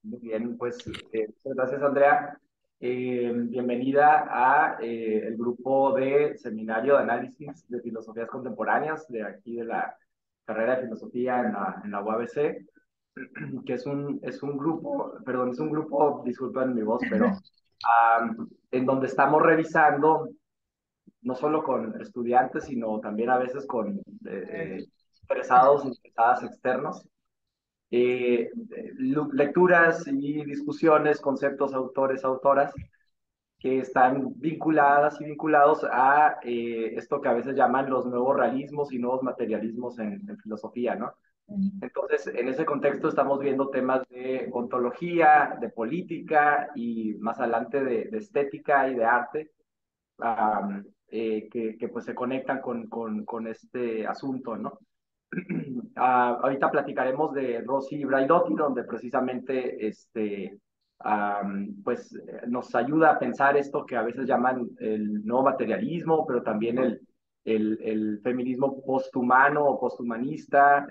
Muy bien, pues muchas gracias, Andrea. Bienvenida a el grupo de Seminario de Análisis de Filosofías Contemporáneas de aquí de la carrera de Filosofía en la UABC, que es un grupo, perdón, es un grupo, disculpen mi voz, pero en donde estamos revisando no solo con estudiantes, sino también a veces con interesados, interesadas externos lecturas y discusiones, conceptos, autores, autoras, que están vinculadas y vinculados a esto que a veces llaman los nuevos realismos y nuevos materialismos en filosofía, ¿no? Entonces, en ese contexto estamos viendo temas de ontología, de política y más adelante de estética y de arte, que pues se conectan con este asunto, ¿no? Ahorita platicaremos de Rossi Braidotti, donde precisamente pues, nos ayuda a pensar esto que a veces llaman el nuevo materialismo, pero también el feminismo posthumano o posthumanista,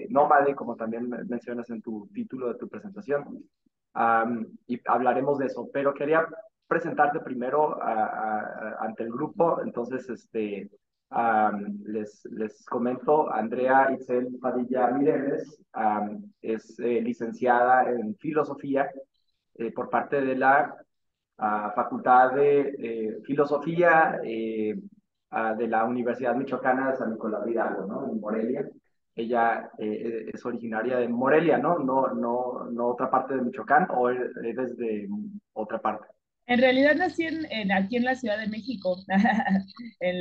nómade, como también mencionas en tu título de tu presentación. Y hablaremos de eso, pero quería presentarte primero ante el grupo, entonces les comento, Andrea Itzel Padilla Mireles es licenciada en filosofía por parte de la Facultad de Filosofía de la Universidad Michoacana de San Nicolás de Hidalgo, ¿no? En Morelia. Ella es originaria de Morelia, ¿no? No otra parte de Michoacán, o eres de otra parte. En realidad nací aquí en la Ciudad de México, Ok, en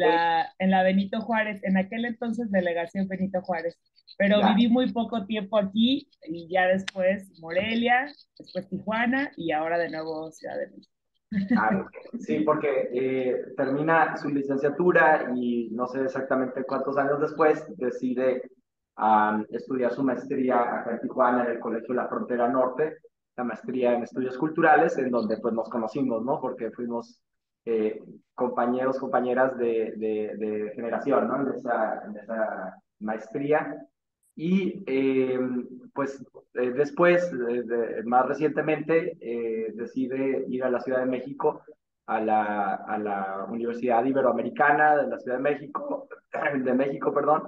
la Benito Juárez, en aquel entonces delegación Benito Juárez, pero ya. viví muy poco tiempo aquí y ya después Morelia, después Tijuana y ahora de nuevo Ciudad de México. Ok. Sí, porque termina su licenciatura y no sé exactamente cuántos años después decide estudiar su maestría acá en Tijuana, en el Colegio La Frontera Norte, la maestría en estudios culturales, en donde pues nos conocimos, ¿no? Porque fuimos compañeros, compañeras de generación, ¿no? En esa maestría. Y pues después, más recientemente, decide ir a la Ciudad de México, a la Universidad Iberoamericana de la Ciudad de México, perdón,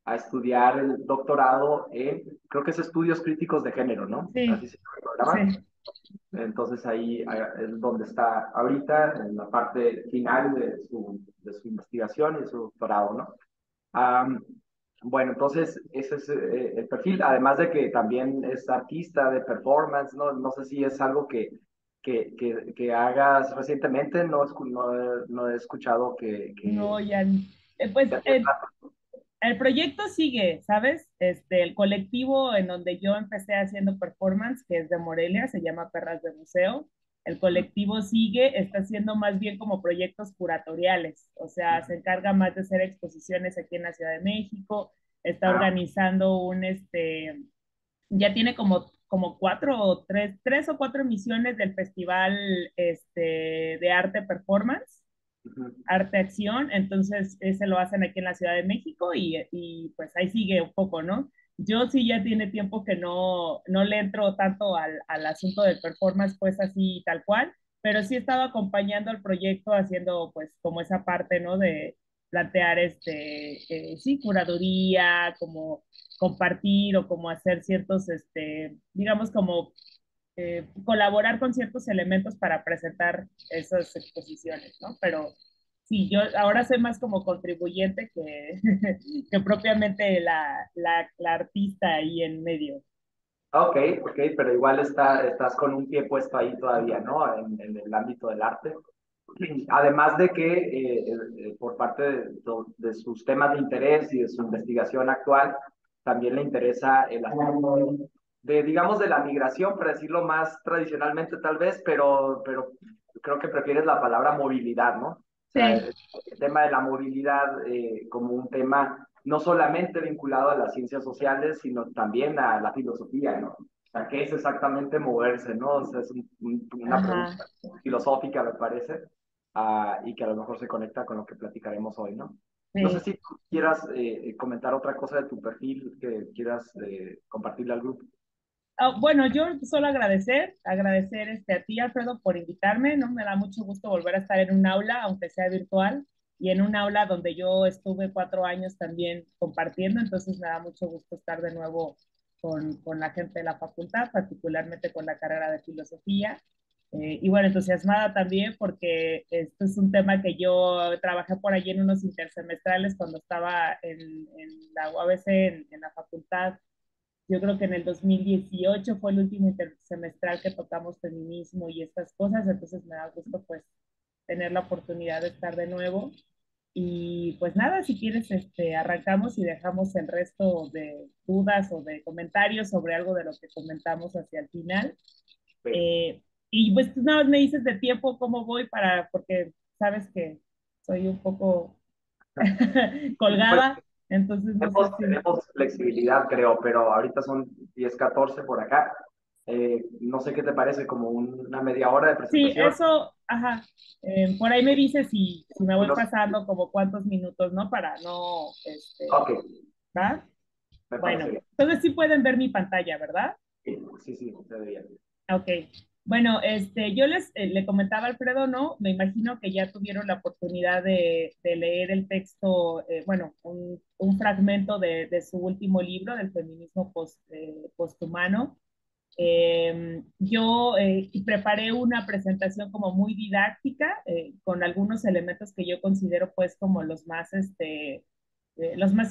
a estudiar el doctorado en, creo que es estudios críticos de género, ¿no? Así Sí, se llama el programa. sí. Entonces ahí es donde está ahorita, en la parte final de su investigación y su doctorado, ¿no? Am, bueno, entonces ese es el perfil, además de que también es artista de performance, ¿no? No sé si es algo que hagas recientemente, no he escuchado No, ya. Pues que haces el proyecto sigue, ¿sabes? El colectivo en donde yo empecé haciendo performance, que es de Morelia, se llama Perras de Museo. El colectivo sigue, está haciendo más bien como proyectos curatoriales, o sea, se encarga más de hacer exposiciones aquí en la Ciudad de México, está ah, organizando ya tiene como tres o cuatro emisiones del festival de arte performance, ujú. arte acción, entonces ese lo hacen aquí en la Ciudad de México y pues ahí sigue un poco, ¿no? Yo sí ya tiene tiempo que no le entro tanto al asunto del performance, pues así tal cual, pero sí he estado acompañando el proyecto haciendo pues como esa parte, ¿no? De plantear sí, curaduría, como compartir o como hacer ciertos, digamos como colaborar con ciertos elementos para presentar esas exposiciones, ¿no? Pero sí, yo ahora soy más como contribuyente que, que propiamente la artista ahí en medio. Ok, ok, pero igual estás con un pie puesto ahí todavía, ¿no? En el ámbito del arte. Además de que por parte de sus temas de interés y de su investigación actual, también le interesa el asunto digamos, de la migración, para decirlo más tradicionalmente tal vez, pero creo que prefieres la palabra movilidad, ¿no? O sea, Sí, el tema de la movilidad como un tema no solamente vinculado a las ciencias sociales, sino también a la filosofía, ¿no? O sea, ¿qué es exactamente moverse, no? O sea, es una ajá, pregunta filosófica, me parece, y que a lo mejor se conecta con lo que platicaremos hoy, ¿no? No sé sí. si tú quieras comentar otra cosa de tu perfil que quieras compartirle al grupo. Bueno, yo solo agradecer a ti, Alfredo, por invitarme, ¿no? Me da mucho gusto volver a estar en un aula, aunque sea virtual, y en un aula donde yo estuve 4 años también compartiendo, entonces me da mucho gusto estar de nuevo con la gente de la facultad, particularmente con la carrera de filosofía. Y bueno, entusiasmada también porque esto es un tema que yo trabajé por allí en unos intersemestrales cuando estaba en la UABC, en la facultad. Yo creo que en el 2018 fue el último intersemestral que tocamos feminismo y estas cosas, entonces me da gusto pues tener la oportunidad de estar de nuevo. Y pues nada, si quieres, arrancamos y dejamos el resto de dudas o de comentarios sobre algo de lo que comentamos hacia el final. Sí. Eh, y pues tú nada más me dices de tiempo cómo voy porque sabes que soy un poco Pues colgada, entonces no sé si... tenemos flexibilidad, creo, pero ahorita son 10:14 por acá. No sé qué te parece, como una media hora de Sí, presentación. eso, ajá. Por ahí me dice si me Y voy nos, pasando como cuántos minutos, ¿no? Para no, ok, ¿va? me parece Bueno, bien. entonces sí pueden ver mi pantalla, ¿verdad? Sí, sí, sí, se ve bien. Ok. Bueno, yo le comentaba a Alfredo, ¿no? Me imagino que ya tuvieron la oportunidad de leer el texto, bueno, un fragmento de su último libro, del feminismo posthumano. Yo preparé una presentación como muy didáctica, con algunos elementos que yo considero pues como los más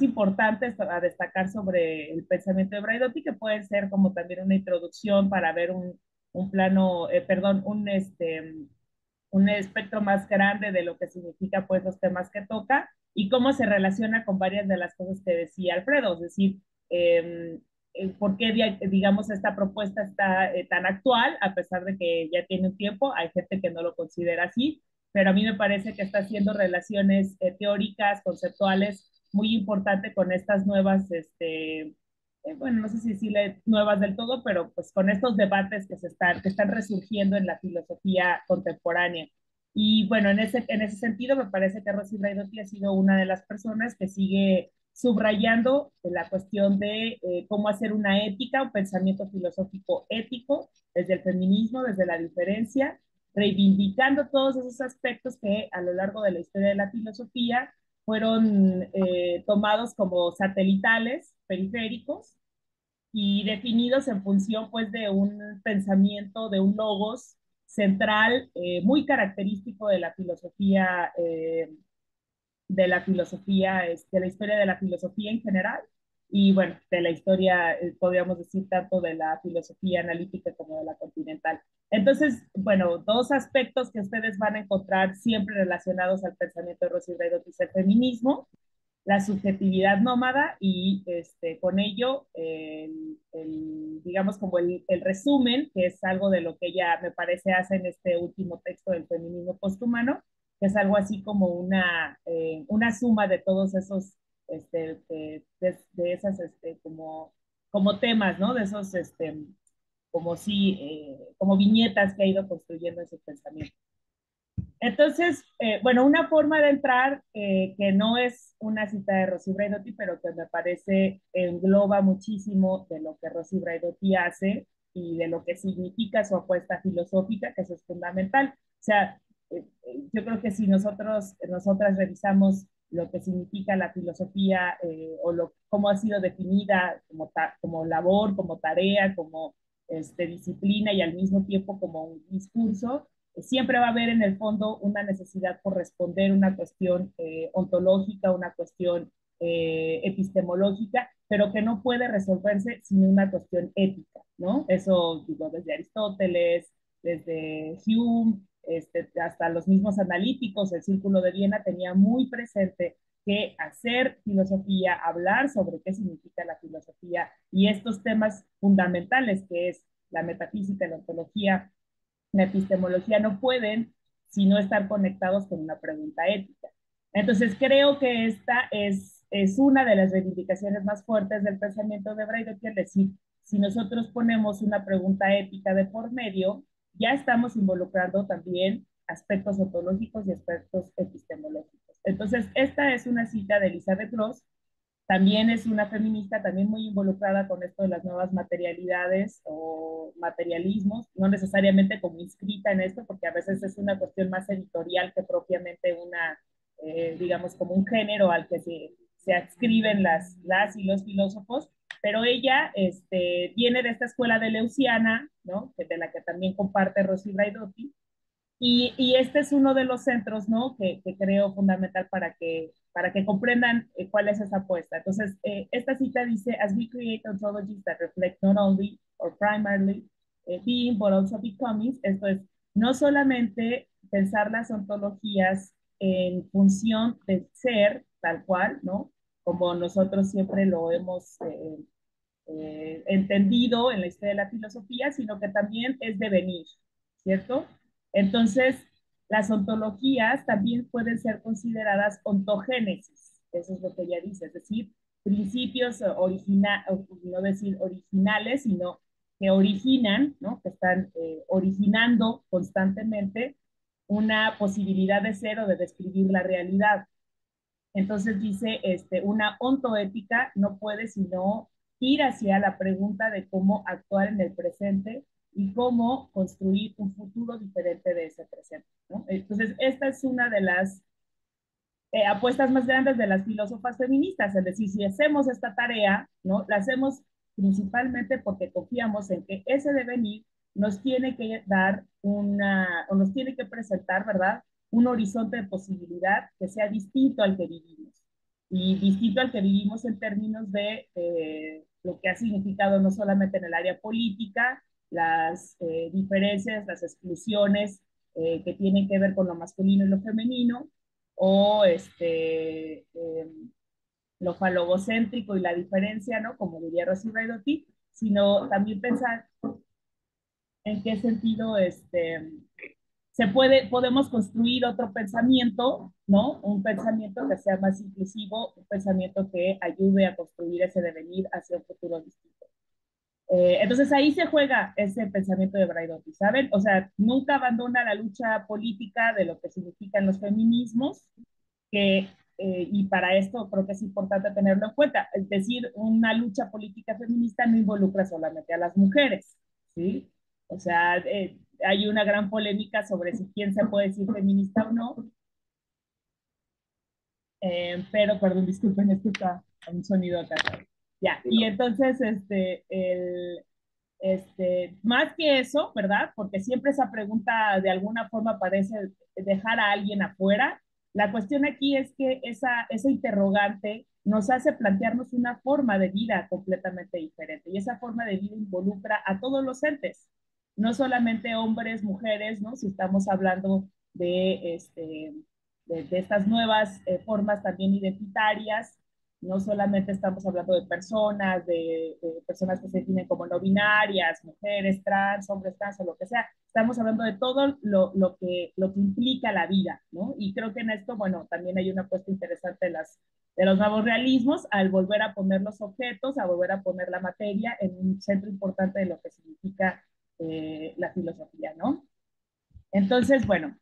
importantes a destacar sobre el pensamiento de Braidotti, que pueden ser como también una introducción para ver un plano, perdón, un espectro más grande de lo que significa pues los temas que toca y cómo se relaciona con varias de las cosas que decía Alfredo, es decir, eh, por qué, digamos, esta propuesta está tan actual, a pesar de que ya tiene un tiempo, hay gente que no lo considera así, pero a mí me parece que está haciendo relaciones teóricas, conceptuales, muy importante con estas nuevas, bueno, no sé si decirle nuevas del todo, pero pues con estos debates que están resurgiendo en la filosofía contemporánea. Y bueno, en ese sentido me parece que Rosy Braidotti ha sido una de las personas que sigue subrayando la cuestión de cómo hacer una ética, un pensamiento filosófico ético, desde el feminismo, desde la diferencia, reivindicando todos esos aspectos que a lo largo de la historia de la filosofía fueron tomados como satelitales, periféricos, y definidos en función pues de un pensamiento, de un logos central, muy característico de la filosofía, de la historia de la filosofía en general, y bueno, de la historia, podríamos decir, tanto de la filosofía analítica como de la continental. Entonces, bueno, dos aspectos que ustedes van a encontrar siempre relacionados al pensamiento de Rosy Braidotti es el feminismo, la subjetividad nómada y con ello, digamos, como el resumen, que es algo de lo que ella me parece hace en este último texto del feminismo posthumano, que es algo así como una suma de todos esos, de esas, como temas, ¿no? De esos, como si, como viñetas que ha ido construyendo en su pensamiento. Entonces, bueno, una forma de entrar que no es una cita de Rosy Braidotti, pero que me parece engloba muchísimo de lo que Rosy Braidotti hace y de lo que significa su apuesta filosófica, que eso es fundamental. O sea, yo creo que si nosotras revisamos lo que significa la filosofía cómo ha sido definida como labor, como tarea, como disciplina y al mismo tiempo como un discurso, siempre va a haber en el fondo una necesidad por responder una cuestión ontológica, una cuestión epistemológica, pero que no puede resolverse sin una cuestión ética, ¿no? Eso digo desde Aristóteles, desde Hume, hasta los mismos analíticos, el Círculo de Viena tenía muy presente que hacer filosofía, hablar sobre qué significa la filosofía y estos temas fundamentales que es la metafísica, la ontología, la epistemología no pueden sino estar conectados con una pregunta ética. Entonces creo que esta es una de las reivindicaciones más fuertes del pensamiento de Braidotti, es decir, si nosotros ponemos una pregunta ética de por medio, ya estamos involucrando también aspectos ontológicos y aspectos epistemológicos. Entonces, esta es una cita de Elizabeth Ross también es una feminista, también muy involucrada con esto de las nuevas materialidades o materialismos, no necesariamente como inscrita en esto, porque a veces es una cuestión más editorial que propiamente una, digamos, como un género al que se adscriben las y los filósofos, pero ella viene de esta escuela de Leuciana, ¿no? De la que también comparte Rosy Braidotti, y este es uno de los centros, ¿no? Que creo fundamental para que comprendan cuál es esa apuesta. Entonces, esta cita dice, as we create ontologies that reflect not only or primarily being, but also becoming, esto es, no solamente pensar las ontologías en función de ser tal cual, ¿no? Como nosotros siempre lo hemos entendido en la historia de la filosofía, sino que también es devenir, ¿cierto? Entonces, las ontologías también pueden ser consideradas ontogénesis, eso es lo que ella dice, es decir, principios no decir originales, sino que originan, ¿no? Que están originando constantemente una posibilidad de ser o de describir la realidad. Entonces dice, una ontoética no puede sino ir hacia la pregunta de cómo actuar en el presente y cómo construir un futuro diferente de ese presente, ¿no? Entonces, esta es una de las apuestas más grandes de las filósofas feministas, es decir, si hacemos esta tarea, ¿no? La hacemos principalmente porque confiamos en que ese devenir nos tiene que dar o nos tiene que presentar, ¿verdad? Un horizonte de posibilidad que sea distinto al que vivimos. Y distinto al que vivimos en términos de lo que ha significado no solamente en el área política, las diferencias, las exclusiones que tienen que ver con lo masculino y lo femenino, o lo falogocéntrico y la diferencia, ¿no? Como diría Rosy Braidotti, sino también pensar en qué sentido podemos construir otro pensamiento, ¿no? Un pensamiento que sea más inclusivo, un pensamiento que ayude a construir ese devenir hacia un futuro distinto. Entonces ahí se juega ese pensamiento de Braidotti, ¿saben? O sea, nunca abandona la lucha política de lo que significan los feminismos, que, y para esto creo que es importante tenerlo en cuenta, es decir, una lucha política feminista no involucra solamente a las mujeres, ¿sí? O sea, hay una gran polémica sobre si quién se puede decir feminista o no, pero, perdón, disculpen, es que está un sonido acá. Ya, Sí, y no. entonces, más que eso, ¿verdad? Porque siempre esa pregunta de alguna forma parece dejar a alguien afuera. La cuestión aquí es que esa interrogante nos hace plantearnos una forma de vida completamente diferente y esa forma de vida involucra a todos los entes, no solamente hombres, mujeres, ¿no? Si estamos hablando de estas nuevas formas también identitarias, no solamente estamos hablando de personas que se definen como no binarias, mujeres trans, hombres trans o lo que sea, estamos hablando de todo lo que implica la vida, ¿no? Y creo que en esto, bueno, también hay una apuesta interesante de los nuevos realismos al volver a poner los objetos, a volver a poner la materia en un centro importante de lo que significa la filosofía, ¿no? Entonces, bueno,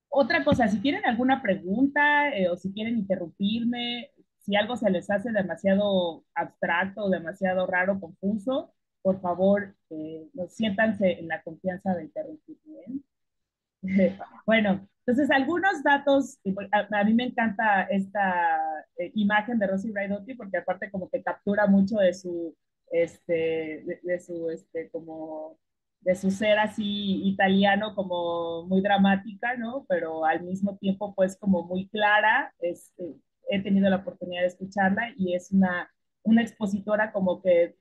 otra cosa, si tienen alguna pregunta o si quieren interrumpirme, si algo se les hace demasiado abstracto, demasiado raro, confuso, por favor, siéntanse en la confianza de interrumpirme. Bueno, entonces algunos datos, a mí me encanta esta imagen de Rosy Braidotti porque aparte como que captura mucho de su, de su, como, de su ser así italiano, como muy dramática, ¿no? Pero al mismo tiempo pues como muy clara, he tenido la oportunidad de escucharla y es una expositora como que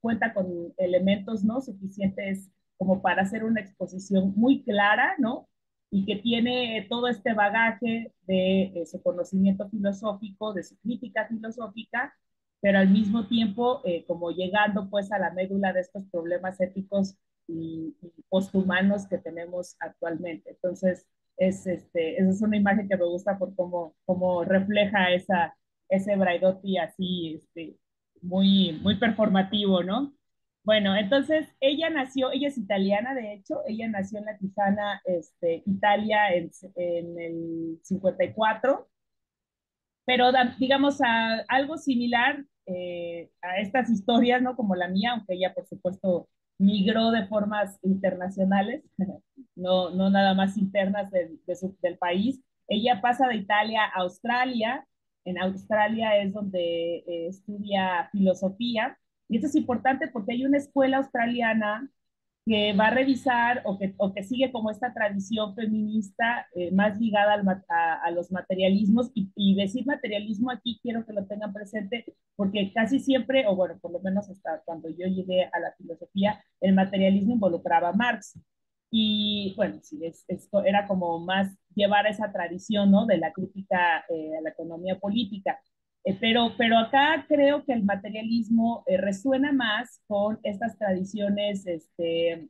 cuenta con elementos, ¿no? Suficientes como para hacer una exposición muy clara, ¿no? Y que tiene todo este bagaje de su conocimiento filosófico, de su crítica filosófica, pero al mismo tiempo como llegando pues a la médula de estos problemas éticos y posthumanos que tenemos actualmente. Entonces, esa es una imagen que me gusta por cómo refleja ese Braidotti así, muy performativo, ¿no? Bueno, entonces ella es italiana, de hecho, ella nació en la Tisana, Italia, en el 54, pero digamos a algo similar a estas historias, ¿no? Como la mía, aunque ella por supuesto migró de formas internacionales, no nada más internas del país. Ella pasa de Italia a Australia. En Australia es donde estudia filosofía. Y esto es importante porque hay una escuela australiana que va a revisar o que sigue como esta tradición feminista más ligada a los materialismos. Y decir materialismo aquí quiero que lo tengan presente porque casi siempre, o bueno, por lo menos hasta cuando yo llegué a la filosofía, el materialismo involucraba a Marx. Y bueno, sí, esto era como más llevar esa tradición, ¿no? De la crítica a la economía política. Pero acá creo que el materialismo resuena más con estas tradiciones que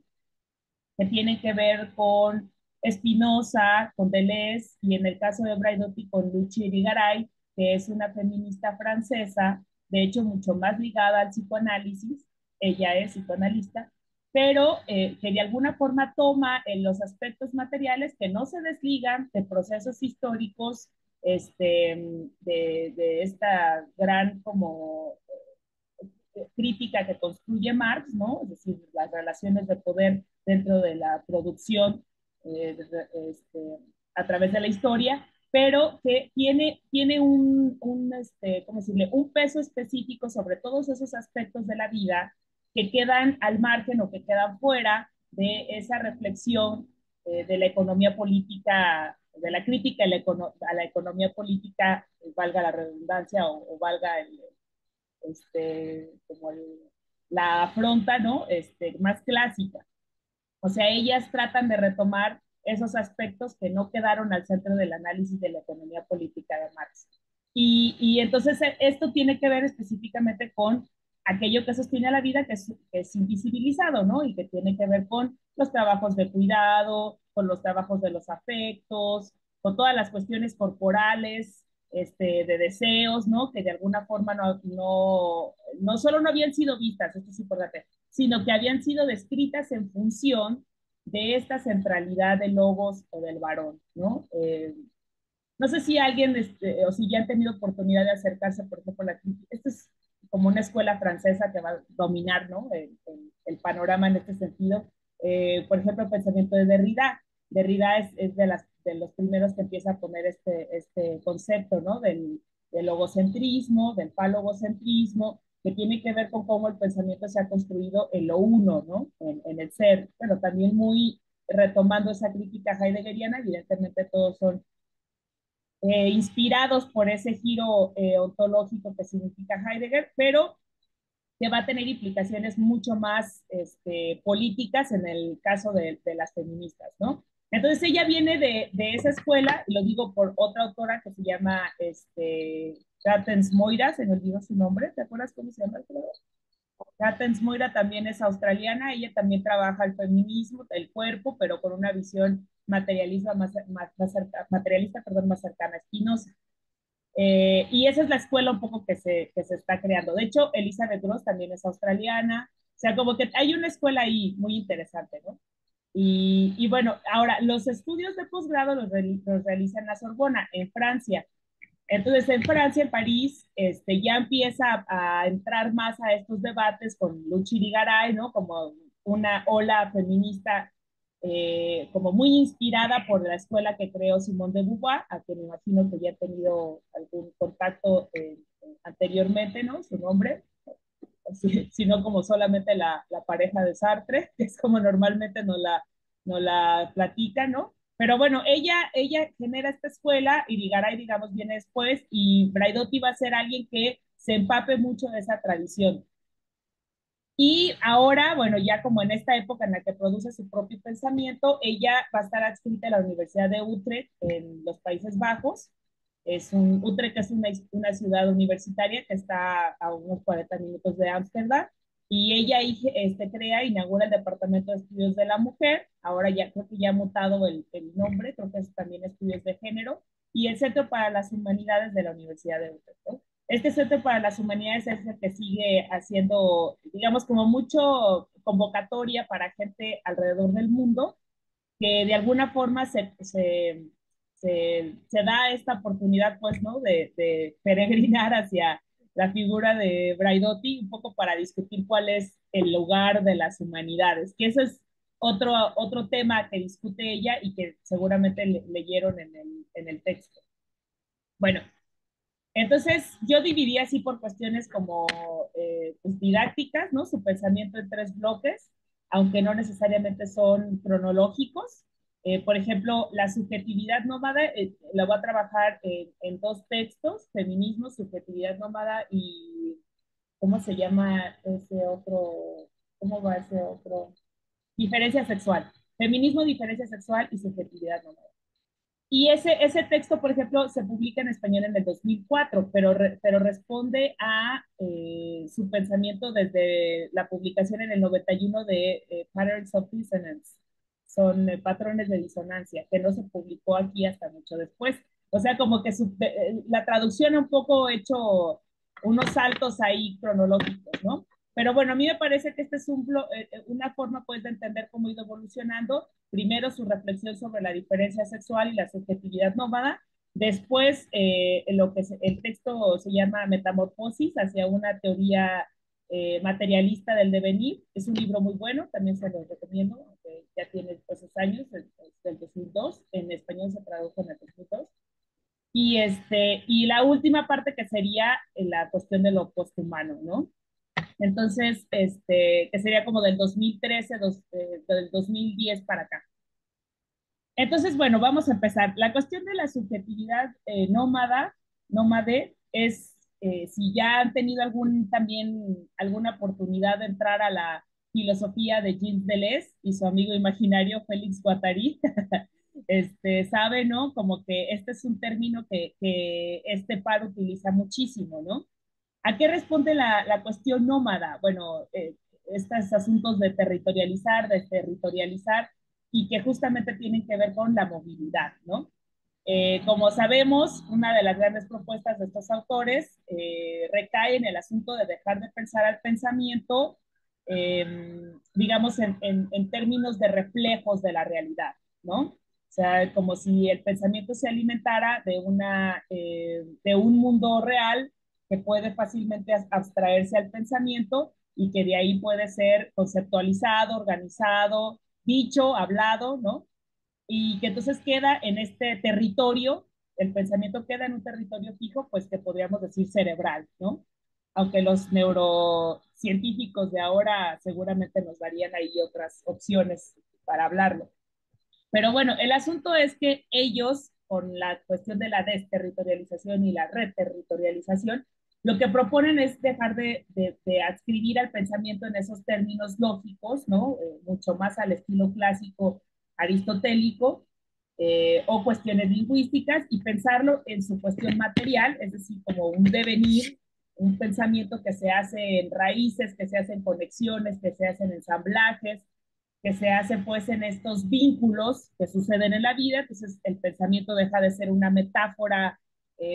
tienen que ver con Spinoza, con Deleuze, y en el caso de Braidotti con Luchi Irigaray, que es una feminista francesa, de hecho mucho más ligada al psicoanálisis, ella es psicoanalista, pero que de alguna forma toma en los aspectos materiales que no se desligan de procesos históricos de esta gran como crítica que construye Marx, ¿no? Es decir, las relaciones de poder dentro de la producción eh, este, a través de la historia, pero que tiene ¿cómo decirle? Un peso específico sobre todos esos aspectos de la vida que quedan al margen o que quedan fuera de esa reflexión de la economía política, de la crítica a la economía política, valga la redundancia o valga como la afronta, ¿no? Más clásica. O sea, ellas tratan de retomar esos aspectos que no quedaron al centro del análisis de la economía política de Marx. Y entonces esto tiene que ver específicamente con aquello que sostiene a la vida que es invisibilizado, ¿no? Y que tiene que ver con los trabajos de cuidado, con los trabajos de los afectos, con todas las cuestiones corporales, de deseos, ¿no? Que de alguna forma no solo no habían sido vistas, esto es importante, sino que habían sido descritas en función de esta centralidad del logos o del varón, ¿no? No sé si alguien, o si ya han tenido oportunidad de acercarse, por ejemplo, a la crítica. Esto es como una escuela francesa que va a dominar, ¿no? El panorama en este sentido. Por ejemplo, el pensamiento de Derrida. Derrida es de los primeros que empieza a poner este concepto, ¿no? Del logocentrismo, del palogocentrismo, que tiene que ver con cómo el pensamiento se ha construido en lo uno, ¿no? En el ser, pero también muy retomando esa crítica heideggeriana, evidentemente todos son inspirados por ese giro ontológico que significa Heidegger, pero que va a tener implicaciones mucho más políticas en el caso de las feministas, ¿no? Entonces ella viene de esa escuela, y lo digo por otra autora que se llama Gatens Moira, se me olvidó su nombre, ¿te acuerdas cómo se llama el creador? Gatens Moira también es australiana, ella también trabaja el feminismo, el cuerpo, pero con una visión materialista materialista, perdón, más cercana a Spinoza. Y esa es la escuela un poco que se está creando. De hecho, Elizabeth Gross también es australiana. O sea, como que hay una escuela ahí muy interesante, ¿no? Y bueno, ahora, los estudios de posgrado los realiza en la Sorbona, en Francia. Entonces, en Francia, en París, ya empieza a entrar más a estos debates con Luchi Irigaray, ¿no? Como una ola feminista, como muy inspirada por la escuela que creó Simone de Beauvoir, a quien me imagino que ya ha tenido algún contacto anteriormente, ¿no? Su nombre, sino como solamente la pareja de Sartre, que es como normalmente no la platica, ¿no? Pero bueno, ella genera esta escuela y Irigaray, digamos, viene después y Braidotti va a ser alguien que se empape mucho de esa tradición. Y ahora, bueno, ya como en esta época en la que produce su propio pensamiento, ella va a estar adscrita a la Universidad de Utrecht en los Países Bajos. Utrecht es una ciudad universitaria que está a unos 40 minutos de Ámsterdam. Y ella crea, inaugura el Departamento de Estudios de la Mujer. Ahora ya creo que ya ha mutado el nombre, creo que es también Estudios de Género. Y el Centro para las Humanidades de la Universidad de Utrecht, ¿no? Este Centro para las Humanidades es el que sigue haciendo, digamos, como mucho convocatoria para gente alrededor del mundo que de alguna forma se da esta oportunidad, pues, ¿no? De peregrinar hacia la figura de Braidotti, un poco para discutir cuál es el lugar de las humanidades, que eso es otro tema que discute ella y que seguramente leyeron en el texto. Bueno, entonces yo dividí así por cuestiones como pues, didácticas, ¿no? Su pensamiento en tres bloques, aunque no necesariamente son cronológicos. Por ejemplo, la subjetividad nómada la voy a trabajar en dos textos, feminismo, subjetividad nómada y ¿cómo se llama ese otro? ¿Cómo va ese otro? Diferencia sexual. Feminismo, diferencia sexual y subjetividad nómada. Y ese texto, por ejemplo, se publica en español en el 2004, pero responde a su pensamiento desde la publicación en el 91 de Patterns of Dissonance. Son patrones de disonancia, que no se publicó aquí hasta mucho después. O sea, como que la traducción ha un poco hecho unos saltos ahí cronológicos, ¿no? Pero bueno, a mí me parece que este es una forma pues de entender cómo ha ido evolucionando. Primero su reflexión sobre la diferencia sexual y la subjetividad nómada. Después el texto se llama Metamorfosis hacia una teoría materialista del devenir. Es un libro muy bueno, también se lo recomiendo, ya tiene esos años, es del 2002. En español se tradujo en el 2002. Y la última parte que sería la cuestión de lo posthumano, ¿no? Entonces, que sería como del 2013, del 2010 para acá. Entonces, bueno, vamos a empezar. La cuestión de la subjetividad nómade, es si ya han tenido también alguna oportunidad de entrar a la filosofía de Gilles Deleuze y su amigo imaginario Félix Guattari, sabe, ¿no? Como que este es un término que este par utiliza muchísimo, ¿no? ¿A qué responde la cuestión nómada? Bueno, estos asuntos de territorializar, desterritorializar, y que justamente tienen que ver con la movilidad, ¿no? Como sabemos, una de las grandes propuestas de estos autores recae en el asunto de dejar de pensar al pensamiento, digamos, en términos de reflejos de la realidad, ¿no? O sea, como si el pensamiento se alimentara de un mundo real que puede fácilmente abstraerse al pensamiento y que de ahí puede ser conceptualizado, organizado, dicho, hablado, ¿no? Y que entonces queda en este territorio, el pensamiento queda en un territorio fijo, pues que podríamos decir cerebral, ¿no? Aunque los neurocientíficos de ahora seguramente nos darían ahí otras opciones para hablarlo. Pero bueno, el asunto es que ellos, con la cuestión de la desterritorialización y la reterritorialización, lo que proponen es dejar de adscribir al pensamiento en esos términos lógicos, ¿no? Mucho más al estilo clásico aristotélico, o cuestiones lingüísticas, y pensarlo en su cuestión material, es decir, como un devenir, un pensamiento que se hace en raíces, que se hace en conexiones, que se hacen ensamblajes, que se hace pues en estos vínculos que suceden en la vida. Entonces el pensamiento deja de ser una metáfora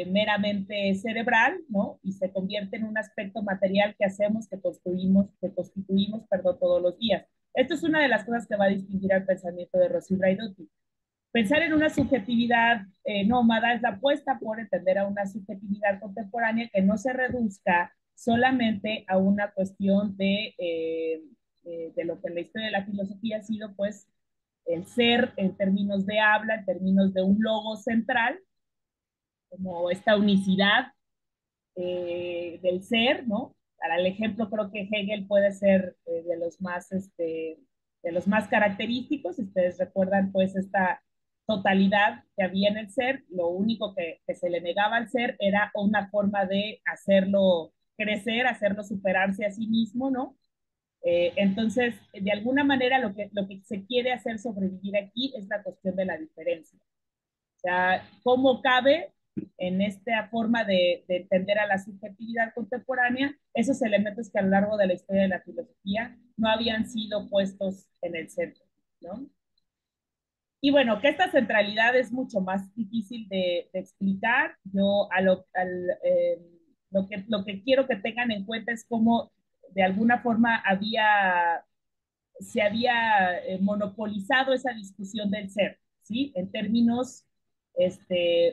meramente cerebral, ¿no? Y se convierte en un aspecto material que hacemos, que constituimos, perdón, todos los días. Esto es una de las cosas que va a distinguir al pensamiento de Rossi Braidotti. Pensar en una subjetividad nómada es la apuesta por entender a una subjetividad contemporánea que no se reduzca solamente a una cuestión de lo que en la historia de la filosofía ha sido, pues, el ser en términos de habla, en términos de un logo central, como esta unicidad del ser, ¿no? Para el ejemplo, creo que Hegel puede ser de los más característicos. Si ustedes recuerdan, pues, esta totalidad que había en el ser, lo único que se le negaba al ser era una forma de hacerlo crecer, hacerlo superarse a sí mismo, ¿no? Entonces, de alguna manera, lo que se quiere hacer sobrevivir aquí es la cuestión de la diferencia. O sea, ¿cómo cabe en esta forma de entender a la subjetividad contemporánea esos elementos que a lo largo de la historia de la filosofía no habían sido puestos en el centro, ¿no? Y bueno, que esta centralidad es mucho más difícil de explicar. Yo lo que quiero que tengan en cuenta es cómo de alguna forma se había monopolizado esa discusión del ser, ¿sí? En términos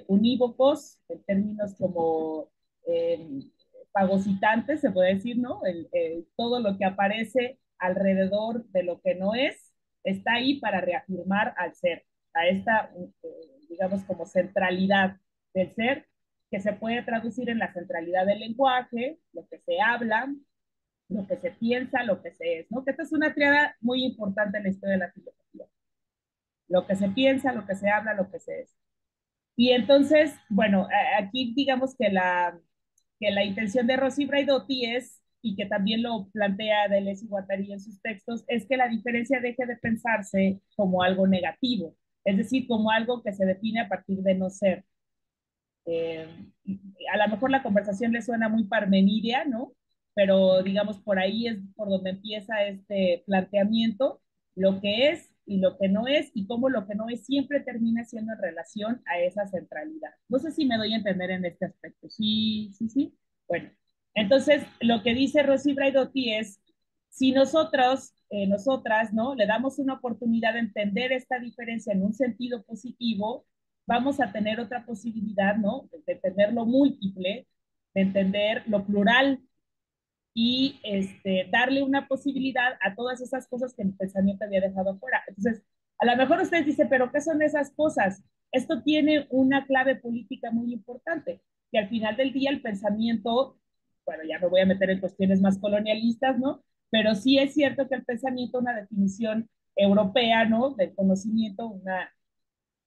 unívocos, en términos como eh, fagocitantes, se puede decir, ¿no? Todo lo que aparece alrededor de lo que no es, está ahí para reafirmar al ser, a esta, digamos, como centralidad del ser, que se puede traducir en la centralidad del lenguaje, lo que se habla, lo que se piensa, lo que se es, ¿no? Que esta es una triada muy importante en la historia de la filosofía. Lo que se piensa, lo que se habla, lo que se es. Y entonces, bueno, aquí digamos que la intención de Rossi Braidotti es, y que también lo plantea Deleuze y Guattari en sus textos, es que la diferencia deje de pensarse como algo negativo, es decir, como algo que se define a partir de no ser. Eh, a lo mejor la conversación le suena muy parmenidia, ¿no? Pero digamos, por ahí es por donde empieza este planteamiento, lo que es y lo que no es, y cómo lo que no es siempre termina siendo en relación a esa centralidad. No sé si me doy a entender en este aspecto. Sí, sí, sí. Bueno, entonces lo que dice Rosy Braidotti es, si nosotros, nosotras, ¿no? Le damos una oportunidad de entender esta diferencia en un sentido positivo, vamos a tener otra posibilidad, ¿no? De entender lo múltiple, de entender lo plural y darle una posibilidad a todas esas cosas que el pensamiento había dejado afuera. Entonces, a lo mejor ustedes dicen, pero ¿qué son esas cosas? Esto tiene una clave política muy importante, que al final del día el pensamiento, bueno, ya me voy a meter en cuestiones más colonialistas, ¿no? Pero sí es cierto que el pensamiento, una definición europea, ¿no? Del conocimiento, una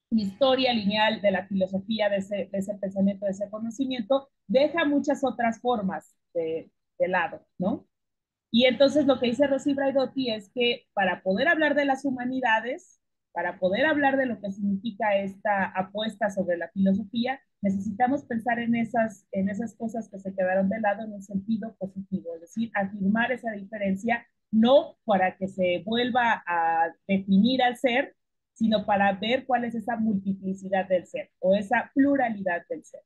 historia lineal de la filosofía, de ese pensamiento, de ese conocimiento, deja muchas otras formas de lado, ¿no? Y entonces lo que dice Rosy Braidotti es que para poder hablar de las humanidades, para poder hablar de lo que significa esta apuesta sobre la filosofía, necesitamos pensar en esas cosas que se quedaron de lado en un sentido positivo, es decir, afirmar esa diferencia, no para que se vuelva a definir al ser, sino para ver cuál es esa multiplicidad del ser o esa pluralidad del ser.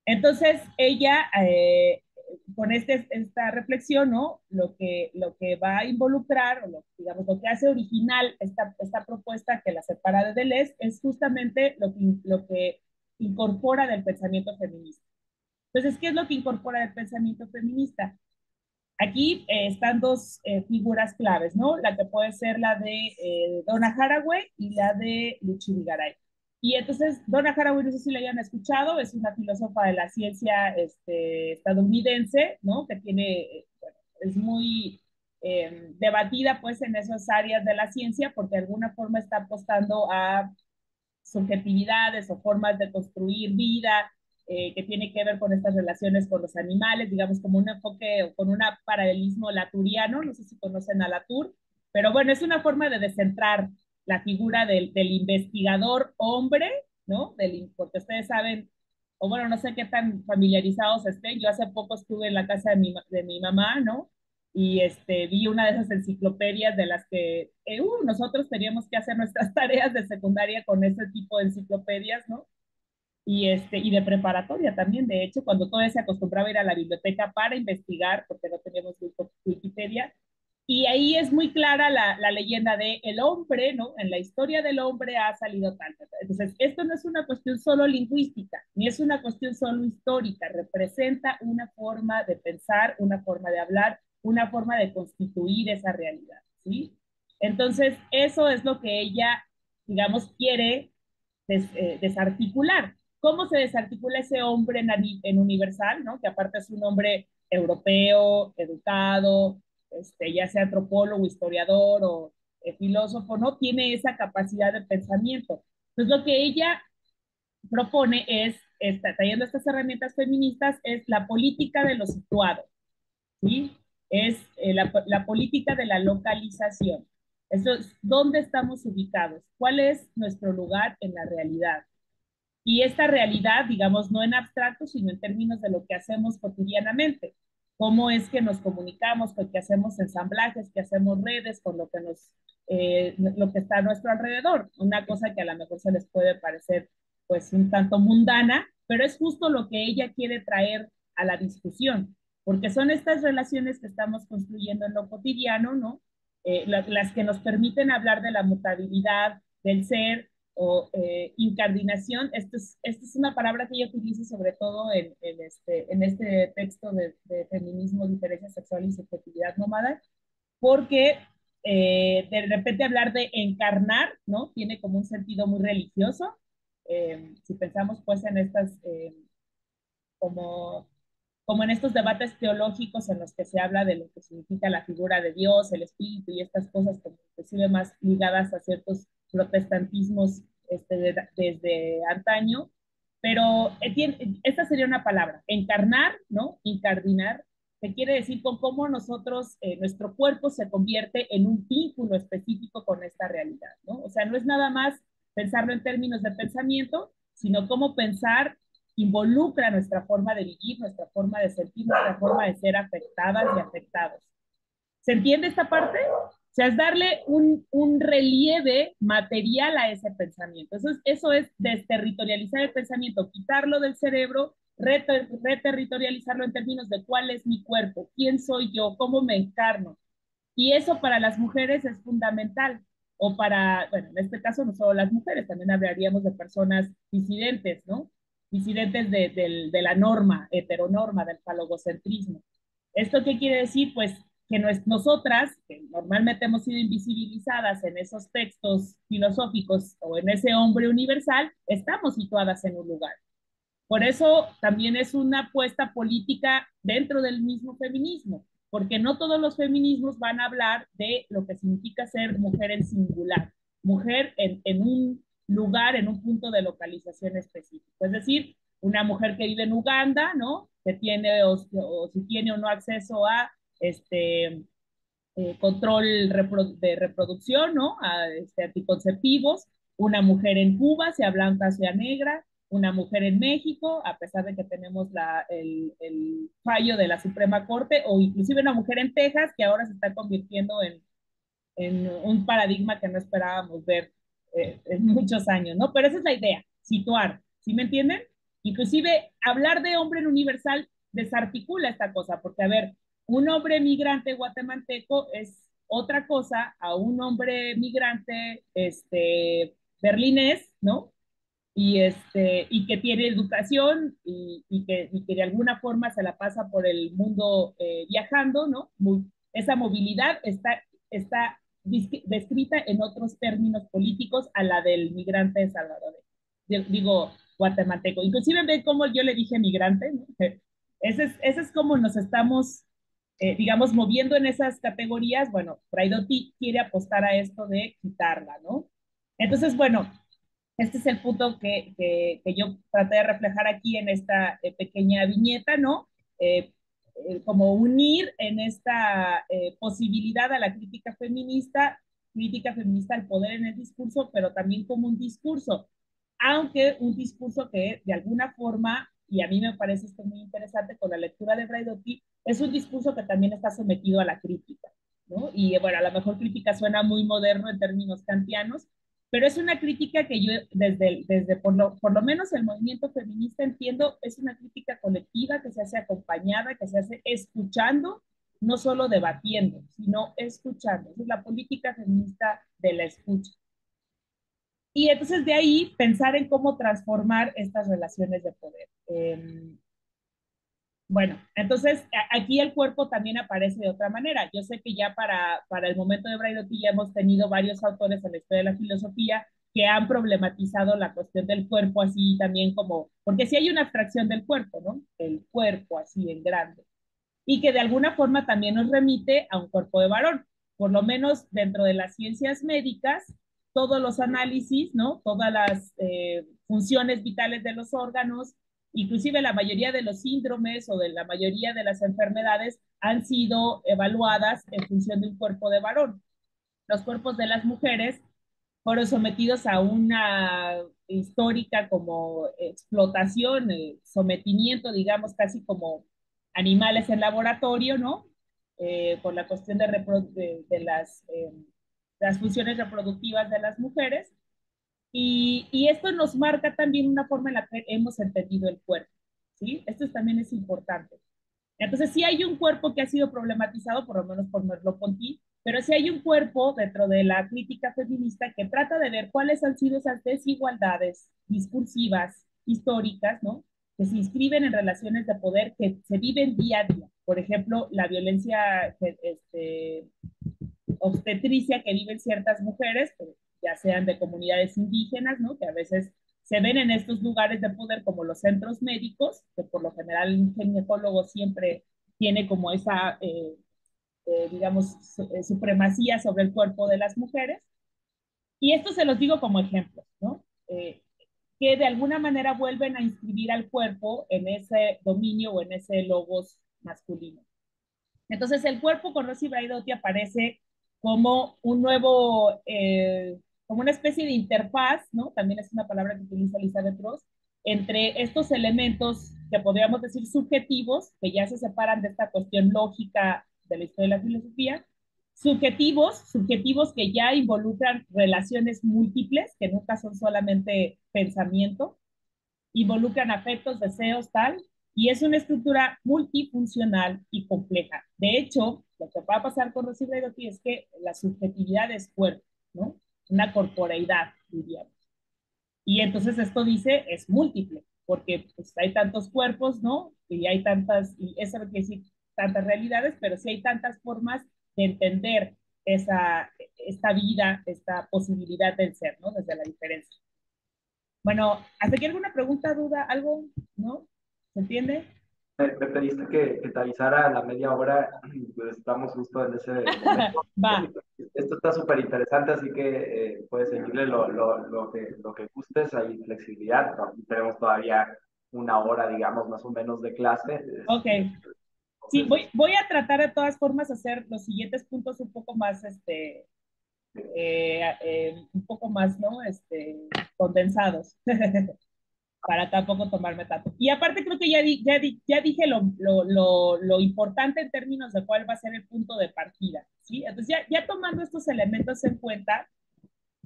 Entonces, ella, con esta reflexión, ¿no? Lo que va a involucrar, o digamos, lo que hace original esta propuesta que la separa de Deleuze, es justamente lo que incorpora del pensamiento feminista. Entonces, ¿qué es lo que incorpora del pensamiento feminista? Aquí están dos figuras claves, ¿no? La que puede ser la de Donna Haraway y la de Luchi Vigaray. Y entonces, Donna Haraway, no sé si la hayan escuchado, es una filósofa de la ciencia estadounidense, ¿no? Que tiene, bueno, es muy debatida pues en esas áreas de la ciencia porque de alguna forma está apostando a subjetividades o formas de construir vida, que tiene que ver con estas relaciones con los animales, digamos como un enfoque o con un paralelismo laturiano, no sé si conocen a Latour, pero bueno, es una forma de descentrar la figura del investigador hombre, ¿no? Porque ustedes saben, o bueno, no sé qué tan familiarizados estén, yo hace poco estuve en la casa de mi mamá, ¿no? Y vi una de esas enciclopedias de las que nosotros teníamos que hacer nuestras tareas de secundaria con ese tipo de enciclopedias, ¿no? Y de preparatoria también, de hecho, cuando todavía se acostumbraba a ir a la biblioteca para investigar, porque no teníamos Wikipedia, y ahí es muy clara la leyenda de el hombre, ¿no? En la historia del hombre ha salido tal. Entonces, esto no es una cuestión solo lingüística, ni es una cuestión solo histórica, representa una forma de pensar, una forma de hablar, una forma de constituir esa realidad, ¿sí? Entonces, eso es lo que ella, digamos, quiere desarticular. ¿Cómo se desarticula ese hombre en Universal, ¿no? Que aparte es un hombre europeo, educado, ya sea antropólogo, historiador o filósofo, ¿no? Tiene esa capacidad de pensamiento. Entonces, lo que ella propone es, trayendo estas herramientas feministas, es la política de lo situado, ¿sí? Es la política de la localización. Eso es, ¿dónde estamos ubicados? ¿Cuál es nuestro lugar en la realidad? Y esta realidad, digamos, no en abstracto, sino en términos de lo que hacemos cotidianamente. Cómo es que nos comunicamos, con que hacemos ensamblajes, que hacemos redes, con lo que está a nuestro alrededor. Una cosa que a lo mejor se les puede parecer pues un tanto mundana, pero es justo lo que ella quiere traer a la discusión, porque son estas relaciones que estamos construyendo en lo cotidiano, ¿no? Las que nos permiten hablar de la mutabilidad del ser, o incardinación. Esta es una palabra que yo utilizo sobre todo en este texto de feminismo, diferencia sexual y subjetividad nómada, porque de repente hablar de encarnar, ¿no? Tiene como un sentido muy religioso. Si pensamos pues en estas, como, como en estos debates teológicos en los que se habla de lo que significa la figura de Dios, el espíritu y estas cosas como inclusive más ligadas a ciertos protestantismos desde antaño, pero esta sería una palabra, encarnar, ¿no? Incardinar, que quiere decir con cómo nosotros, nuestro cuerpo se convierte en un vínculo específico con esta realidad, ¿no? O sea, no es nada más pensarlo en términos de pensamiento, sino cómo pensar involucra nuestra forma de vivir, nuestra forma de sentir, nuestra forma de ser afectadas y afectados. ¿Se entiende esta parte? O sea, es darle un relieve material a ese pensamiento. Eso es desterritorializar el pensamiento, quitarlo del cerebro, reterritorializarlo en términos de cuál es mi cuerpo, quién soy yo, cómo me encarno. Y eso para las mujeres es fundamental. O para, bueno, en este caso no solo las mujeres, también hablaríamos de personas disidentes, ¿no? Disidentes de la norma, heteronorma, del falogocentrismo. ¿Esto qué quiere decir? Pues que nosotras, que normalmente hemos sido invisibilizadas en esos textos filosóficos o en ese hombre universal, estamos situadas en un lugar. Por eso también es una apuesta política dentro del mismo feminismo, porque no todos los feminismos van a hablar de lo que significa ser mujer en singular, mujer en un lugar, en un punto de localización específico. Es decir, una mujer que vive en Uganda, ¿no? Que tiene o si tiene o no acceso a control de reproducción, ¿no? A anticonceptivos, una mujer en Cuba, sea blanca, sea negra, una mujer en México, a pesar de que tenemos el fallo de la Suprema Corte, o inclusive una mujer en Texas, que ahora se está convirtiendo en un paradigma que no esperábamos ver en muchos años, ¿no? Pero esa es la idea, situar, ¿sí me entienden? Inclusive hablar de hombre en universal desarticula esta cosa, porque a ver, un hombre migrante guatemalteco es otra cosa a un hombre migrante berlinés, ¿no? Y que tiene educación y que de alguna forma se la pasa por el mundo viajando, ¿no? Esa movilidad está descrita en otros términos políticos a la del migrante salvadoreño, digo, guatemalteco. Inclusive ven cómo yo le dije migrante, ¿no? Ese es como nos estamos, digamos, moviendo en esas categorías. Bueno, Braidotti quiere apostar a esto de quitarla, ¿no? Entonces, bueno, este es el punto que yo traté de reflejar aquí en esta pequeña viñeta, ¿no? Eh, como unir en esta posibilidad a la crítica feminista al poder en el discurso, pero también como un discurso, aunque un discurso que de alguna forma, y a mí me parece esto muy interesante con la lectura de Braidotti, es un discurso que también está sometido a la crítica, ¿no? Y bueno, a lo mejor crítica suena muy moderno en términos kantianos, pero es una crítica que yo, desde por lo menos el movimiento feminista entiendo, es una crítica colectiva que se hace acompañada, que se hace escuchando, no solo debatiendo, sino escuchando. Esa es la política feminista de la escucha. Y entonces de ahí pensar en cómo transformar estas relaciones de poder. Bueno, entonces aquí el cuerpo también aparece de otra manera. Yo sé que ya para el momento de Braidotti ya hemos tenido varios autores en la historia de la filosofía que han problematizado la cuestión del cuerpo así también como, porque si hay una abstracción del cuerpo, ¿no? El cuerpo así en grande. Y que de alguna forma también nos remite a un cuerpo de varón. Por lo menos dentro de las ciencias médicas, todos los análisis, ¿no? Todas las funciones vitales de los órganos, inclusive la mayoría de los síndromes o de la mayoría de las enfermedades han sido evaluadas en función de un cuerpo de varón. Los cuerpos de las mujeres fueron sometidos a una histórica como explotación, sometimiento, digamos, casi como animales en laboratorio, ¿no? Por la cuestión de las funciones reproductivas de las mujeres. Y esto nos marca también una forma en la que hemos entendido el cuerpo, ¿sí? Esto también es importante. Entonces, sí hay un cuerpo que ha sido problematizado, por lo menos por Merleau-Ponty, pero sí hay un cuerpo dentro de la crítica feminista que trata de ver cuáles han sido esas desigualdades discursivas, históricas, ¿no? Que se inscriben en relaciones de poder que se viven día a día. Por ejemplo, la violencia obstetricia que viven ciertas mujeres, ya sean de comunidades indígenas, ¿no? Que a veces se ven en estos lugares de poder como los centros médicos, que por lo general el ginecólogo siempre tiene como esa, digamos, supremacía sobre el cuerpo de las mujeres. Y esto se los digo como ejemplo, ¿no? Que de alguna manera vuelven a inscribir al cuerpo en ese dominio o en ese logos masculino. Entonces el cuerpo con Rosy Braidotti aparece como un nuevo, como una especie de interfaz, ¿no? También es una palabra que utiliza Elizabeth Ross, entre estos elementos que podríamos decir subjetivos, que ya se separan de esta cuestión lógica de la historia de la filosofía, subjetivos que ya involucran relaciones múltiples, que nunca son solamente pensamiento, involucran afectos, deseos, tal, y es una estructura multifuncional y compleja. De hecho, lo que va a pasar con Rosy Braidotti es que la subjetividad es cuerpo, ¿no? Una corporeidad, diríamos. Y entonces esto dice, es múltiple, porque pues, hay tantos cuerpos, ¿no? Y hay tantas, y eso no quiere decir tantas realidades, pero sí hay tantas formas de entender esta vida, esta posibilidad del ser, ¿no? Desde la diferencia. Bueno, ¿hasta aquí alguna pregunta, duda, algo? ¿No? ¿Se entiende? Me pediste que te avisara a la media hora, pues estamos justo en ese momento. Va, Esto está súper interesante, así que puedes seguirle lo que gustes, hay flexibilidad. Aquí tenemos todavía una hora, digamos, más o menos de clase. ok. Sí, Entonces, voy a tratar de todas formas hacer los siguientes puntos un poco más, un poco más, ¿no? Condensados, para tampoco tomarme tanto. Y aparte creo que ya dije lo importante en términos de cuál va a ser el punto de partida, ¿sí? Entonces ya tomando estos elementos en cuenta,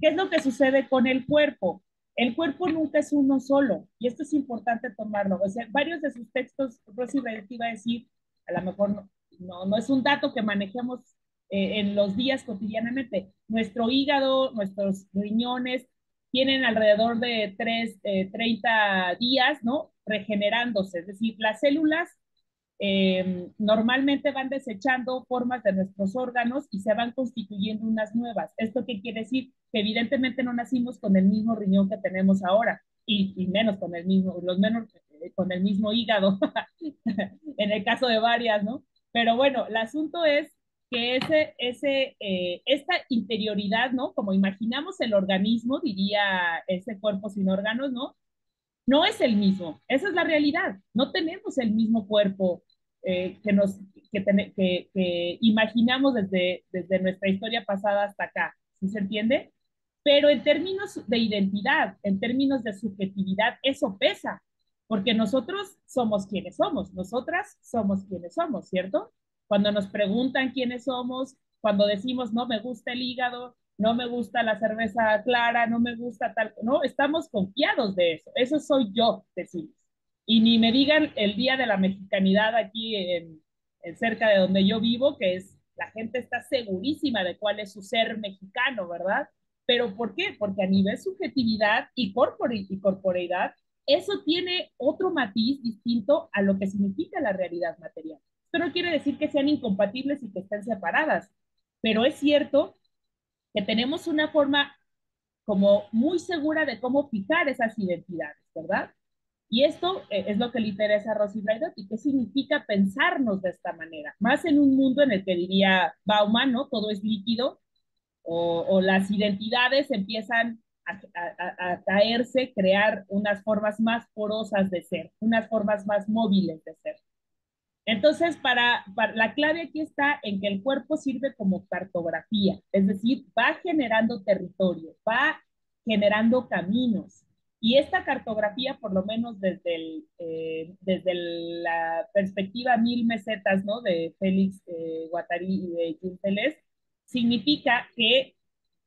¿qué es lo que sucede con el cuerpo? El cuerpo nunca es uno solo, y esto es importante tomarlo. O sea, varios de sus textos, Rosy Redetti iba a decir, a lo mejor no es un dato que manejemos en los días cotidianamente. Nuestro hígado, nuestros riñones tienen alrededor de 30 días, ¿no? Regenerándose, es decir, las células normalmente van desechando formas de nuestros órganos y se van constituyendo unas nuevas. ¿Esto qué quiere decir? Que evidentemente no nacimos con el mismo riñón que tenemos ahora y menos con el mismo, los menos con el mismo hígado, en el caso de varias, ¿no? Pero bueno, el asunto es que esta interioridad, ¿no? Como imaginamos el organismo, diría ese cuerpo sin órganos, ¿no? No es el mismo. Esa es la realidad. No tenemos el mismo cuerpo que, que imaginamos desde nuestra historia pasada hasta acá. ¿Sí se entiende? Pero en términos de identidad, en términos de subjetividad, eso pesa, porque nosotros somos quienes somos, nosotras somos quienes somos, ¿cierto? Cuando nos preguntan quiénes somos, cuando decimos no me gusta el hígado, no me gusta la cerveza clara, no me gusta tal, no, estamos confiados de eso, eso soy yo, decimos. Y ni me digan el día de la mexicanidad aquí en cerca de donde yo vivo, que es, la gente está segurísima de cuál es su ser mexicano, ¿verdad? ¿Pero por qué? Porque a nivel subjetividad y corporeidad, eso tiene otro matiz distinto a lo que significa la realidad material. Esto no quiere decir que sean incompatibles y que estén separadas, pero es cierto que tenemos una forma como muy segura de cómo fijar esas identidades, ¿verdad? Y esto es lo que le interesa a Rosy Braidotti, qué significa pensarnos de esta manera, más en un mundo en el que diría Bauman, ¿no? Todo es líquido, o las identidades empiezan a caerse, crear unas formas más porosas de ser, unas formas más móviles de ser. Entonces, la clave aquí está en que el cuerpo sirve como cartografía, es decir, va generando territorio, va generando caminos. Y esta cartografía, por lo menos desde la perspectiva mil mesetas, ¿no? De Félix Guattari y de Gilles Deleuze, significa que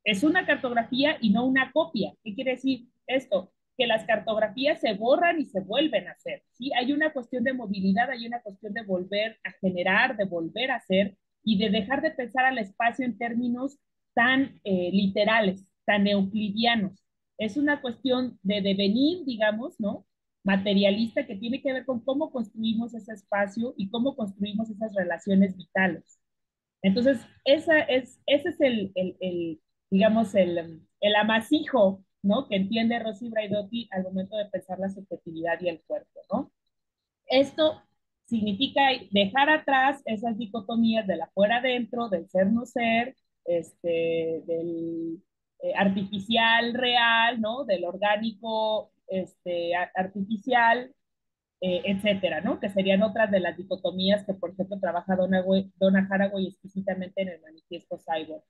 es una cartografía y no una copia. ¿Qué quiere decir esto? Que las cartografías se borran y se vuelven a hacer. ¿Sí? Hay una cuestión de movilidad, hay una cuestión de volver a generar, de volver a hacer, y de dejar de pensar al espacio en términos tan literales, tan euclidianos. Es una cuestión de devenir, digamos, ¿no? Materialista que tiene que ver con cómo construimos ese espacio y cómo construimos esas relaciones vitales. Entonces, ese es digamos, el amasijo, ¿no? Que entiende Rosy Braidotti al momento de pensar la subjetividad y el cuerpo, ¿no? Esto significa dejar atrás esas dicotomías del afuera-adentro, del ser-no ser, del artificial real, ¿no? Del orgánico artificial, etcétera, ¿no? Que serían otras de las dicotomías que, por ejemplo, trabaja Donna Haraway explícitamente en el manifiesto Cyborg.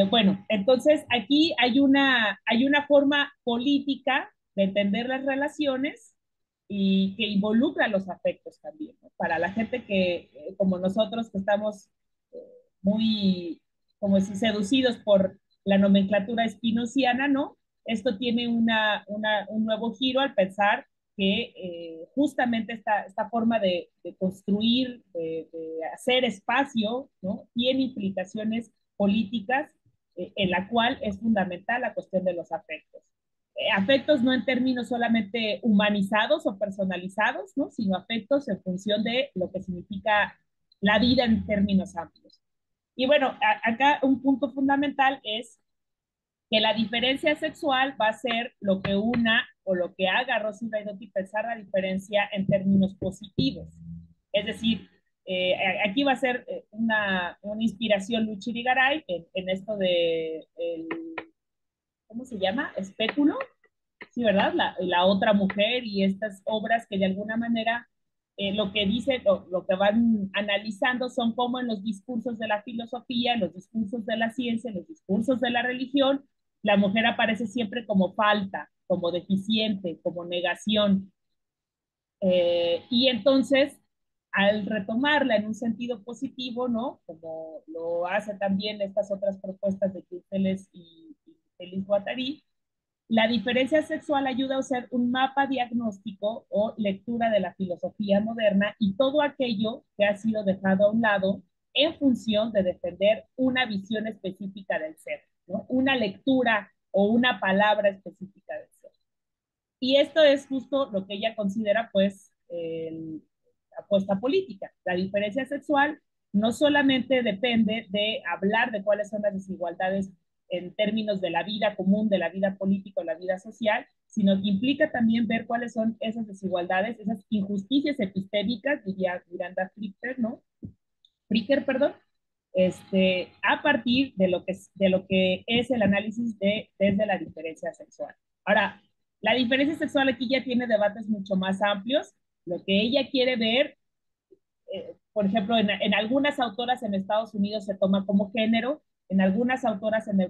Bueno, entonces aquí hay una forma política de entender las relaciones y que involucra los afectos también, ¿no? Para la gente que, como nosotros, que estamos eh, muy, como si seducidos por la nomenclatura spinociana, ¿no? Esto tiene un nuevo giro al pensar que justamente esta forma de construir, de hacer espacio, ¿no? Tiene implicaciones políticas en la cual es fundamental la cuestión de los afectos. Afectos no en términos solamente humanizados o personalizados, ¿no? Sino afectos en función de lo que significa la vida en términos amplios. Y bueno, acá un punto fundamental es que la diferencia sexual va a ser lo que una o lo que haga Rosy Braidotti pensar la diferencia en términos positivos. Es decir, aquí va a ser una inspiración Luchiri Garay en esto de, ¿cómo se llama? Espéculo, sí, ¿verdad? La otra mujer y estas obras que de alguna manera lo que dice, lo que van analizando son cómo en los discursos de la filosofía, en los discursos de la ciencia, en los discursos de la religión, la mujer aparece siempre como falta, como deficiente, como negación. Y entonces, al retomarla en un sentido positivo, ¿no? Como lo hace también estas otras propuestas de Kirteles y Félix Guattari, la diferencia sexual ayuda a ser un mapa diagnóstico o lectura de la filosofía moderna y todo aquello que ha sido dejado a un lado en función de defender una visión específica del ser, ¿no? Una lectura o una palabra específica del ser. Y esto es justo lo que ella considera, pues, la apuesta política. La diferencia sexual no solamente depende de hablar de cuáles son las desigualdades en términos de la vida común, de la vida política o la vida social, sino que implica también ver cuáles son esas desigualdades, esas injusticias epistémicas, diría Miranda Fricker, ¿no? Fricker, perdón, a partir de lo que es el análisis desde la diferencia sexual. Ahora, la diferencia sexual aquí ya tiene debates mucho más amplios. Lo que ella quiere ver, por ejemplo, en algunas autoras en Estados Unidos se toma como género, en algunas autoras en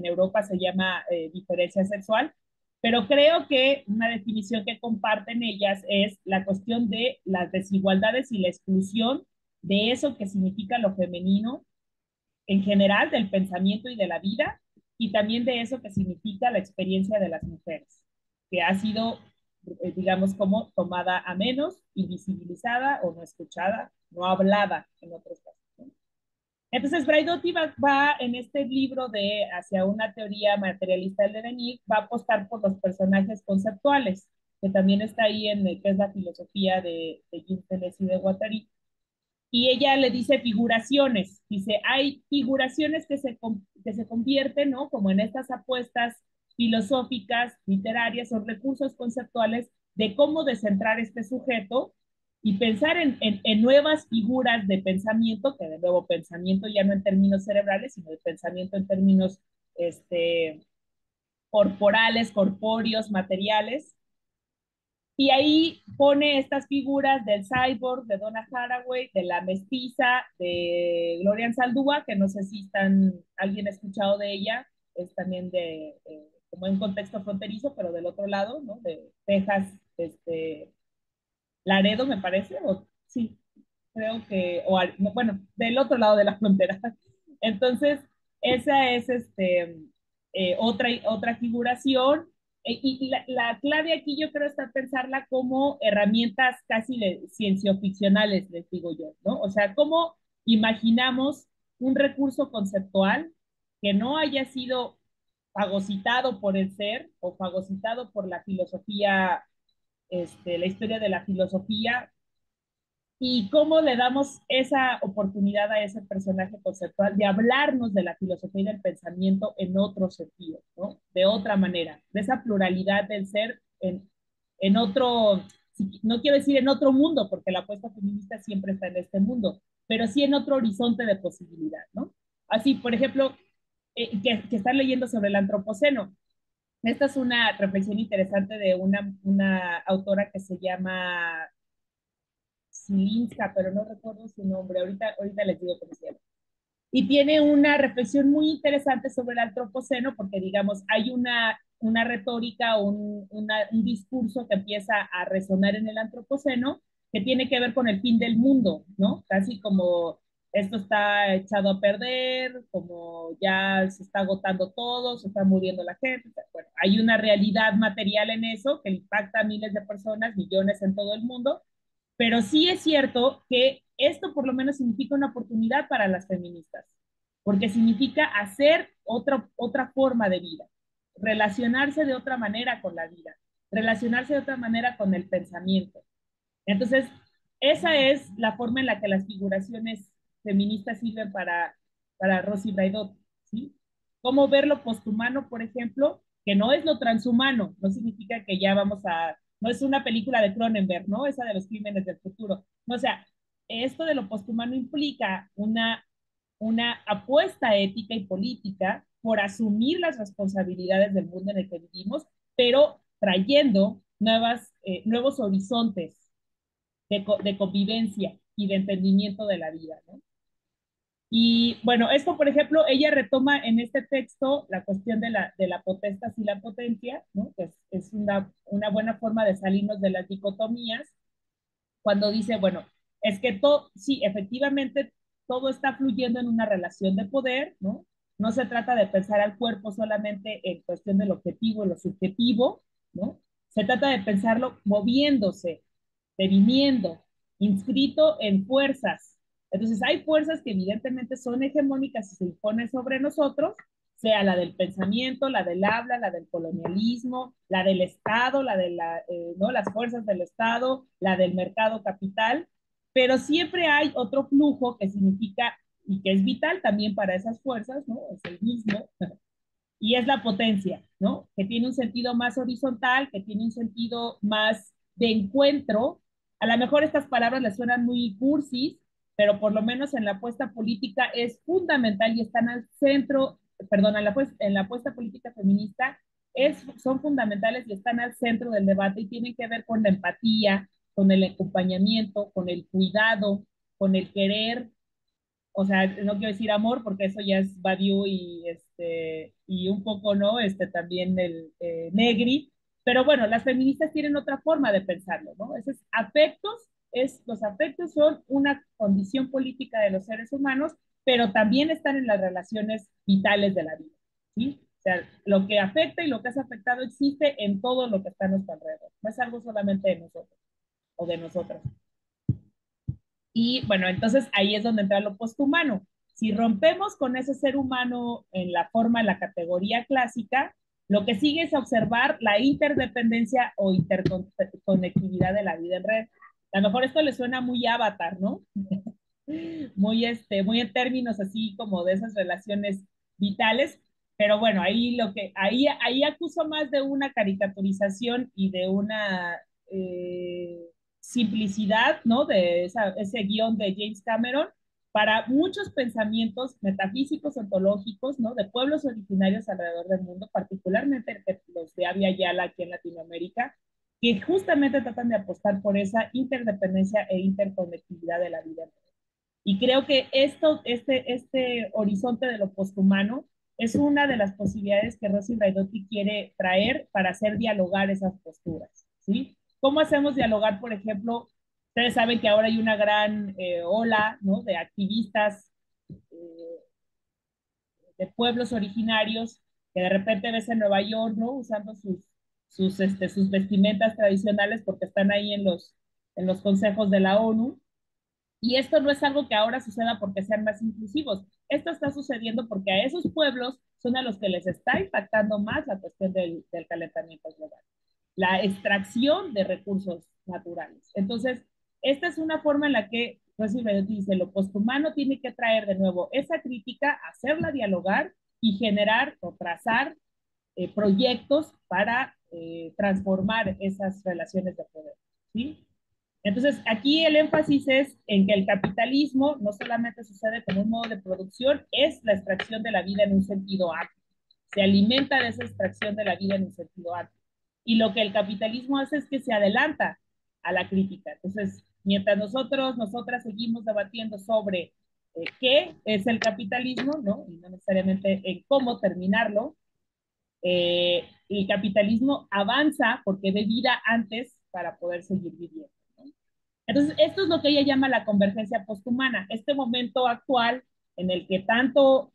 Europa se llama diferencia sexual, pero creo que una definición que comparten ellas es la cuestión de las desigualdades y la exclusión de eso que significa lo femenino en general, del pensamiento y de la vida, y también de eso que significa la experiencia de las mujeres, que ha sido, digamos, como tomada a menos, invisibilizada o no escuchada, no hablada en otros casos, ¿no? Entonces, Braidotti va en este libro de Hacia una teoría materialista del devenir, va a apostar por los personajes conceptuales, que también está ahí en que es la filosofía de Jim Deleuze y de Guattari, y ella le dice figuraciones, dice, hay figuraciones que se convierten, ¿no? Como en estas apuestas filosóficas, literarias, o recursos conceptuales de cómo descentrar este sujeto y pensar en nuevas figuras de pensamiento, que de nuevo pensamiento ya no en términos cerebrales, sino de pensamiento en términos corporales, corpóreos, materiales, y ahí pone estas figuras del cyborg, de Donna Haraway, de la mestiza, de Gloria Saldúa, que no sé si alguien ha escuchado de ella, es también como en contexto fronterizo, pero del otro lado, ¿no? De Texas, Laredo, me parece, o sí, creo que, no, bueno, del otro lado de la frontera. Entonces, esa es otra figuración. Y la clave aquí yo creo está pensarla como herramientas casi ciencioficcionales, les digo yo, ¿no? O sea, cómo imaginamos un recurso conceptual que no haya sido fagocitado por el ser o fagocitado por la filosofía, la historia de la filosofía, y cómo le damos esa oportunidad a ese personaje conceptual de hablarnos de la filosofía y del pensamiento en otro sentido, ¿no? De otra manera, de esa pluralidad del ser en otro, no quiero decir en otro mundo, porque la apuesta feminista siempre está en este mundo, pero sí en otro horizonte de posibilidad, ¿no? Así, por ejemplo, que están leyendo sobre el antropoceno. Esta es una reflexión interesante de una autora que se llama Silinska, pero no recuerdo su nombre, ahorita les digo cómo se llama. Y tiene una reflexión muy interesante sobre el antropoceno, porque digamos, hay una retórica, un discurso que empieza a resonar en el antropoceno, que tiene que ver con el fin del mundo, ¿no? Casi como esto está echado a perder, como ya se está agotando todo, se está muriendo la gente. Bueno, hay una realidad material en eso que impacta a miles de personas, millones en todo el mundo, pero sí es cierto que esto por lo menos significa una oportunidad para las feministas, porque significa hacer otra forma de vida, relacionarse de otra manera con la vida, relacionarse de otra manera con el pensamiento. Entonces, esa es la forma en la que las figuraciones feministas sirven para Rosy Braidotti, ¿sí? Cómo ver lo posthumano, por ejemplo, que no es lo transhumano, no significa que ya vamos a, no es una película de Cronenberg, ¿no? Esa de los crímenes del futuro. No, o sea, esto de lo posthumano implica una apuesta ética y política por asumir las responsabilidades del mundo en el que vivimos, pero trayendo nuevos horizontes de convivencia y de entendimiento de la vida, ¿no? Y bueno, esto, por ejemplo, ella retoma en este texto la cuestión de la potestas y la potencia, ¿no? Que es una buena forma de salirnos de las dicotomías, cuando dice, bueno, es que todo, sí, efectivamente, todo está fluyendo en una relación de poder, ¿no? No se trata de pensar al cuerpo solamente en cuestión del objetivo y lo subjetivo, ¿no? Se trata de pensarlo moviéndose, deviniendo, inscrito en fuerzas. Entonces, hay fuerzas que evidentemente son hegemónicas y se imponen sobre nosotros, sea la del pensamiento, la del habla, la del colonialismo, la del Estado, ¿no? Las fuerzas del Estado, la del mercado capital, pero siempre hay otro flujo que significa y que es vital también para esas fuerzas, ¿no? Es el mismo, y es la potencia, ¿no? Que tiene un sentido más horizontal, que tiene un sentido más de encuentro. A lo mejor estas palabras les suenan muy cursis, pero por lo menos en la apuesta política es fundamental y están al centro, perdón, en la apuesta política feminista son fundamentales y están al centro del debate y tienen que ver con la empatía, con el acompañamiento, con el cuidado, con el querer, o sea, no quiero decir amor porque eso ya es Badiou y un poco, ¿no? También el Negri, pero bueno, las feministas tienen otra forma de pensarlo, ¿no? Los afectos son una condición política de los seres humanos, pero también están en las relaciones vitales de la vida, ¿sí? O sea, lo que afecta y lo que es afectado existe en todo lo que está a nuestro alrededor, no es algo solamente de nosotros o de nosotras. Y bueno, entonces ahí es donde entra lo posthumano. Si rompemos con ese ser humano en la forma, en la categoría clásica, lo que sigue es observar la interdependencia o interconectividad de la vida en red. A lo mejor esto le suena muy avatar, ¿no? Muy en términos así como de esas relaciones vitales, pero bueno, ahí acuso más de una caricaturización y de una simplicidad, ¿no? Ese guión de James Cameron para muchos pensamientos metafísicos, ontológicos, ¿no? De pueblos originarios alrededor del mundo, particularmente los de Abya Yala aquí en Latinoamérica, que justamente tratan de apostar por esa interdependencia e interconectividad de la vida. Y creo que este horizonte de lo posthumano es una de las posibilidades que Rosy Braidotti quiere traer para hacer dialogar esas posturas, ¿sí? ¿Cómo hacemos dialogar, por ejemplo? Ustedes saben que ahora hay una gran ola, ¿no? De activistas eh, de pueblos originarios que de repente ves en Nueva York, ¿no? Usando sus vestimentas tradicionales porque están ahí en los consejos de la ONU. Y esto no es algo que ahora suceda porque sean más inclusivos. Esto está sucediendo porque a esos pueblos son a los que les está impactando más la cuestión del calentamiento global, la extracción de recursos naturales. Entonces, esta es una forma en la que Rosy Bedotti dice, lo posthumano tiene que traer de nuevo esa crítica, hacerla dialogar y generar o trazar proyectos para transformar esas relaciones de poder. ¿Sí? Entonces, aquí el énfasis es en que el capitalismo no solamente sucede como un modo de producción, es la extracción de la vida en un sentido amplio. Se alimenta de esa extracción de la vida en un sentido amplio. Y lo que el capitalismo hace es que se adelanta a la crítica. Entonces, mientras nosotras seguimos debatiendo sobre qué es el capitalismo, ¿no? Y no necesariamente en cómo terminarlo, el capitalismo avanza porque ve vida antes para poder seguir viviendo. ¿No? Entonces, esto es lo que ella llama la convergencia posthumana, este momento actual en el que tanto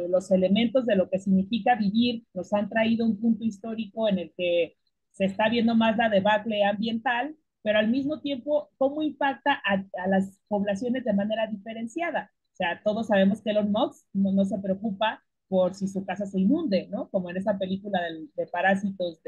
los elementos de lo que significa vivir nos han traído un punto histórico en el que se está viendo más la debacle ambiental, pero al mismo tiempo, cómo impacta a las poblaciones de manera diferenciada. O sea, todos sabemos que Elon Musk no se preocupa por si su casa se inunde, ¿no? Como en esa película de Parásitos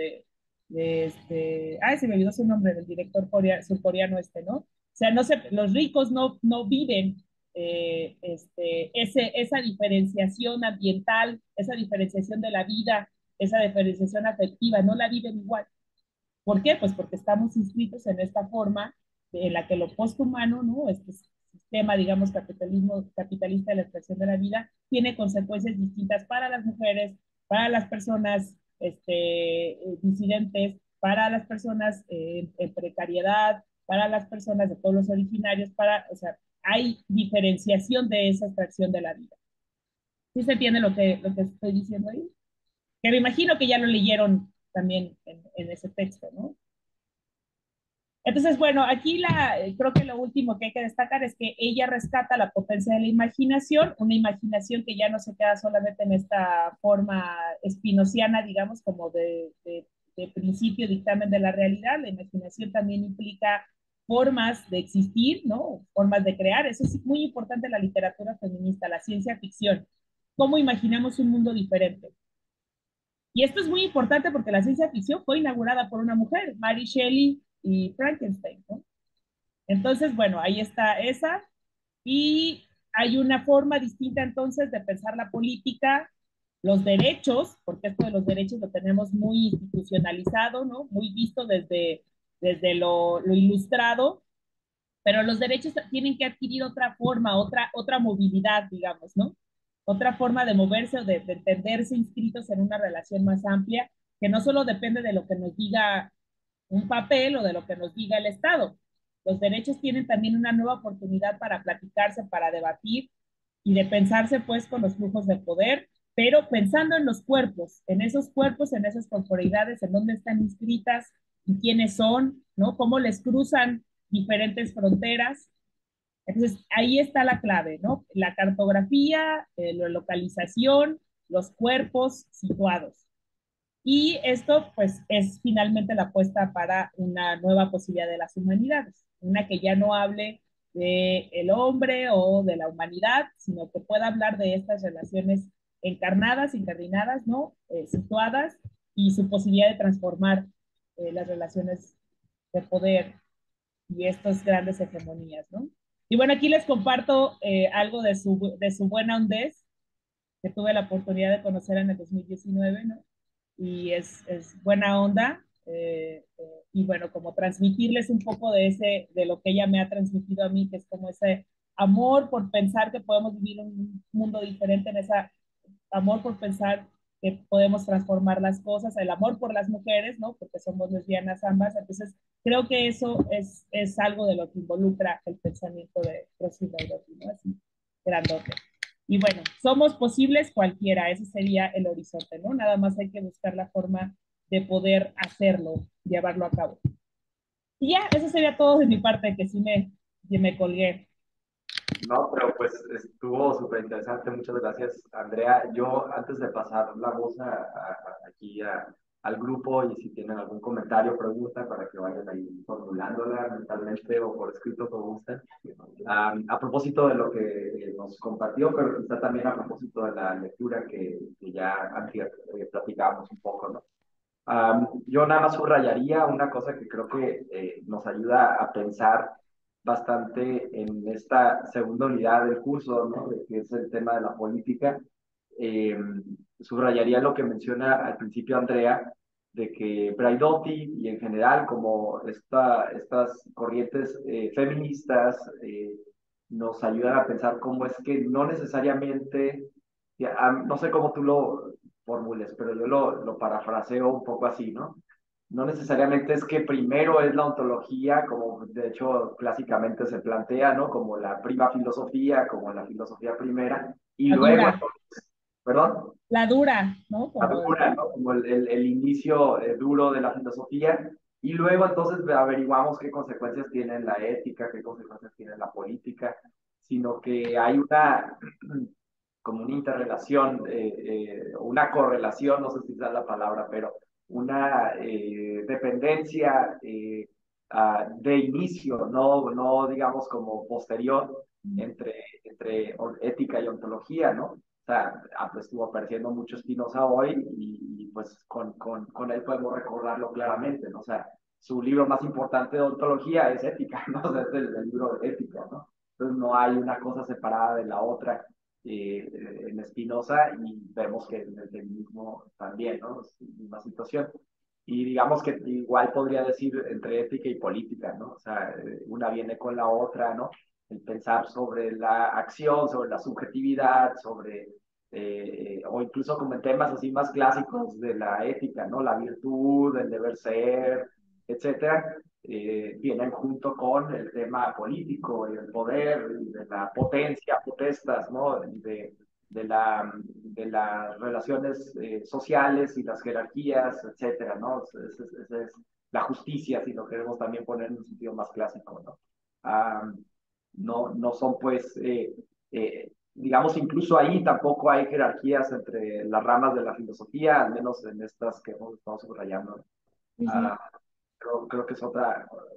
ay, se me olvidó su nombre, del director surcoreano ¿no? O sea, no sé, los ricos no viven esa diferenciación ambiental, esa diferenciación de la vida, esa diferenciación afectiva, no la viven igual. ¿Por qué? Pues porque estamos inscritos en esta forma en la que lo posthumano, ¿no? Este sistema, digamos, capitalismo, capitalista de la extracción de la vida, tiene consecuencias distintas para las mujeres, para las personas disidentes, para las personas en precariedad, para las personas de pueblos originarios, o sea, hay diferenciación de esa extracción de la vida. ¿Sí se entiende lo que estoy diciendo ahí? Que me imagino que ya lo leyeron también en ese texto, ¿no? Entonces, bueno, aquí creo que lo último que hay que destacar es que ella rescata la potencia de la imaginación, una imaginación que ya no se queda solamente en esta forma espinociana, digamos, como de principio dictamen de la realidad. La imaginación también implica formas de existir, ¿no? Formas de crear. Eso es muy importante en la literatura feminista, la ciencia ficción. ¿Cómo imaginamos un mundo diferente? Y esto es muy importante porque la ciencia ficción fue inaugurada por una mujer, Mary Shelley y Frankenstein, ¿no? Entonces, bueno, ahí está esa. Y hay una forma distinta entonces de pensar la política, los derechos, porque esto de los derechos lo tenemos muy institucionalizado, ¿no? Muy visto desde lo ilustrado, pero los derechos tienen que adquirir otra forma, otra movilidad, digamos, ¿no? Otra forma de moverse o de entenderse inscritos en una relación más amplia, que no solo depende de lo que nos diga un papel o de lo que nos diga el Estado. Los derechos tienen también una nueva oportunidad para platicarse, para debatir y de pensarse pues con los flujos de poder, pero pensando en esas corporeidades, en dónde están inscritas y quiénes son, ¿no? Cómo les cruzan diferentes fronteras. Entonces, ahí está la clave, ¿no? La cartografía, la localización, los cuerpos situados. Y esto, pues, es finalmente la apuesta para una nueva posibilidad de las humanidades, una que ya no hable de el hombre o de la humanidad, sino que pueda hablar de estas relaciones encarnadas, incardinadas, ¿no? Situadas y su posibilidad de transformar las relaciones de poder y estas grandes hegemonías, ¿no? Y bueno, aquí les comparto algo de su buena hondez, que tuve la oportunidad de conocer en el 2019, ¿no? Y es buena onda. Y bueno, como transmitirles un poco de lo que ella me ha transmitido a mí, que es como ese amor por pensar que podemos vivir un mundo diferente, en esa amor por pensar que podemos transformar las cosas, el amor por las mujeres, ¿no? Porque somos lesbianas ambas. Entonces, creo que eso es algo de lo que involucra el pensamiento de Rosy Nairobi, ¿no? Así, grandote. Y bueno, somos posibles cualquiera, ese sería el horizonte, ¿no? Nada más hay que buscar la forma de poder hacerlo, llevarlo a cabo. Y ya, eso sería todo de mi parte, que me colgué. No, pero pues estuvo súper interesante. Muchas gracias, Andrea. Yo, antes de pasar la voz aquí al grupo y si tienen algún comentario o pregunta para que vayan ahí formulándola mentalmente o por escrito como gusten. A propósito de lo que nos compartió, pero quizá también a propósito de la lectura que ya antes platicábamos un poco, ¿no? Yo nada más subrayaría una cosa que creo que nos ayuda a pensar bastante en esta segunda unidad del curso, ¿no? Que es el tema de la política. Eh, Subrayaría lo que menciona al principio Andrea, de que Braidotti y en general como estas corrientes feministas nos ayudan a pensar cómo es que no necesariamente, no sé cómo tú lo formules, pero yo lo parafraseo un poco así, ¿no? No necesariamente es que primero es la ontología, como de hecho clásicamente se plantea, ¿no? Como la prima filosofía, como la filosofía primera, y La luego, dura, perdón, la dura, ¿no? la Como dura, ¿no? Como el inicio duro de la filosofía, y luego entonces averiguamos qué consecuencias tiene la ética, qué consecuencias tiene la política, sino que hay una, como una interrelación, una correlación, no sé si es la palabra, pero una dependencia de inicio, no digamos como posterior entre ética y ontología, ¿no? O sea, pues estuvo apareciendo mucho Spinoza hoy y pues con él podemos recordarlo claramente, ¿no? O sea, su libro más importante de ontología es ética, ¿no? O sea, es el libro de ética, ¿no? Entonces no hay una cosa separada de la otra en Spinoza y vemos que en el feminismo también, ¿no? Es una situación. Y digamos que igual podría decir entre ética y política, ¿no? O sea, una viene con la otra, ¿no? El pensar sobre la acción, sobre la subjetividad, sobre, o incluso como en temas así más clásicos de la ética, ¿no? La virtud, el deber ser, etcétera, vienen junto con el tema político y el poder, y de la potencia, potestas, ¿no? De las relaciones sociales y las jerarquías, etcétera, ¿no? Esa es la justicia, si lo queremos también poner en un sentido más clásico, ¿no? No son pues, digamos, incluso ahí tampoco hay jerarquías entre las ramas de la filosofía, al menos en estas que hemos estado subrayando. sí, sí. Ah, creo que es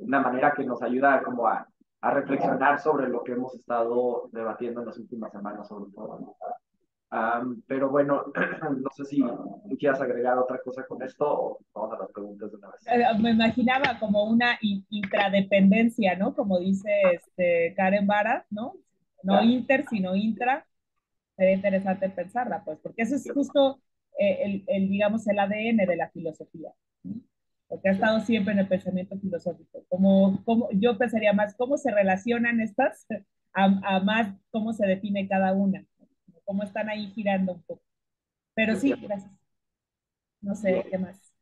una manera que nos ayuda como a reflexionar sobre lo que hemos estado debatiendo en las últimas semanas, sobre todo, ¿no? Pero bueno, no sé si tú quieras agregar otra cosa con esto o vamos a las preguntas de una vez. Me imaginaba como una intradependencia, ¿no? Como dice Karen Vara, ¿no? No Ya, inter, sino intra. Sería interesante pensarla, pues, porque eso es cierto, justo digamos, el ADN de la filosofía, ¿no? Porque ha estado cierto. siempre en el pensamiento filosófico. Yo pensaría más cómo se relacionan estas a más cómo se define cada una, ¿no? Cómo están ahí girando un poco. Pero Es sí, cierto. gracias. No sé Bien, qué más.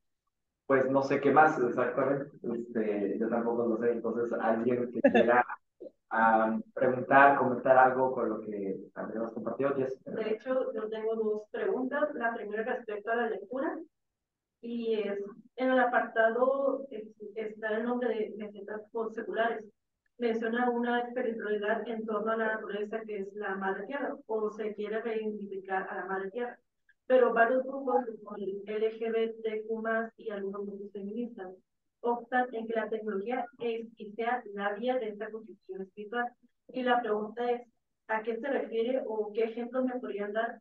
pues no sé qué más exactamente. Yo tampoco lo sé. Entonces, alguien que quiera preguntar, comentar algo con lo que Andrea nos compartió. Yes. De hecho, yo tengo dos preguntas. La primera respecto a la lectura y es en el apartado está el nombre de mesetas postseculares. Menciona una espiritualidad en torno a la naturaleza que es la madre tierra o se quiere reivindicar a la madre tierra. Pero varios grupos como el LGBTQ+, y algunos grupos feministas optan en que la tecnología es y sea la vía de esta construcción espiritual. Y la pregunta es, ¿a qué se refiere o qué ejemplos me podrían dar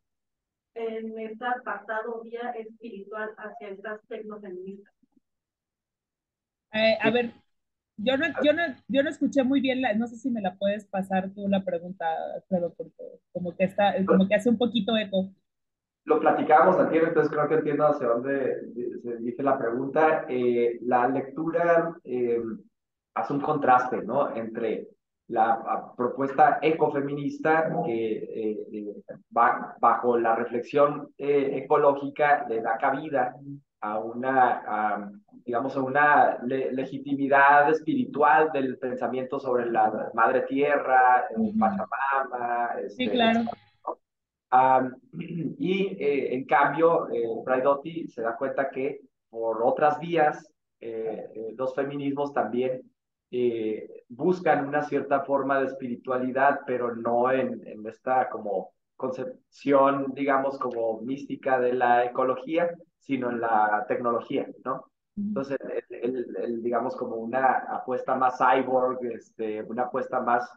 en este apartado vía espiritual hacia estas tecnofeministas? A ver, yo no escuché muy bien no sé si me la puedes pasar tú la pregunta, Alfredo, porque como que hace un poquito eco. Lo platicábamos ayer, entonces creo que entiendo hacia dónde se dirige la pregunta. La lectura hace un contraste, ¿no? Entre la propuesta ecofeminista que va bajo la reflexión ecológica le da cabida a digamos, a una legitimidad espiritual del pensamiento sobre la madre tierra, Ujú. Pachamama, Sí, claro. y en cambio, Braidotti se da cuenta que por otras vías, los feminismos también buscan una cierta forma de espiritualidad, pero no en esta como concepción, digamos, como mística de la ecología, sino en la tecnología, ¿no? Ujú. Entonces, digamos, como una apuesta más cyborg, una apuesta más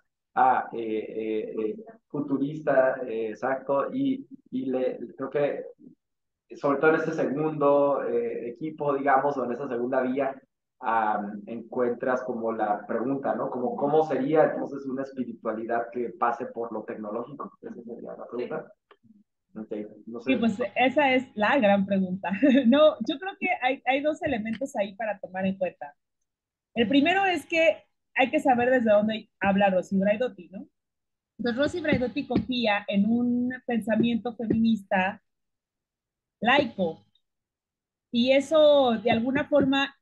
futurista, exacto, creo que sobre todo en este segundo equipo, digamos, o en esta segunda vía, encuentras como la pregunta, ¿no? Como cómo sería entonces una espiritualidad que pase por lo tecnológico. Esa sería la pregunta. Okay. No Sí, sé. pues esa es la gran pregunta. No, yo creo que hay dos elementos ahí para tomar en cuenta. El primero es que hay que saber desde dónde habla Rosy Braidotti, ¿no? Entonces, Rosy Braidotti confía en un pensamiento feminista laico, y eso de alguna forma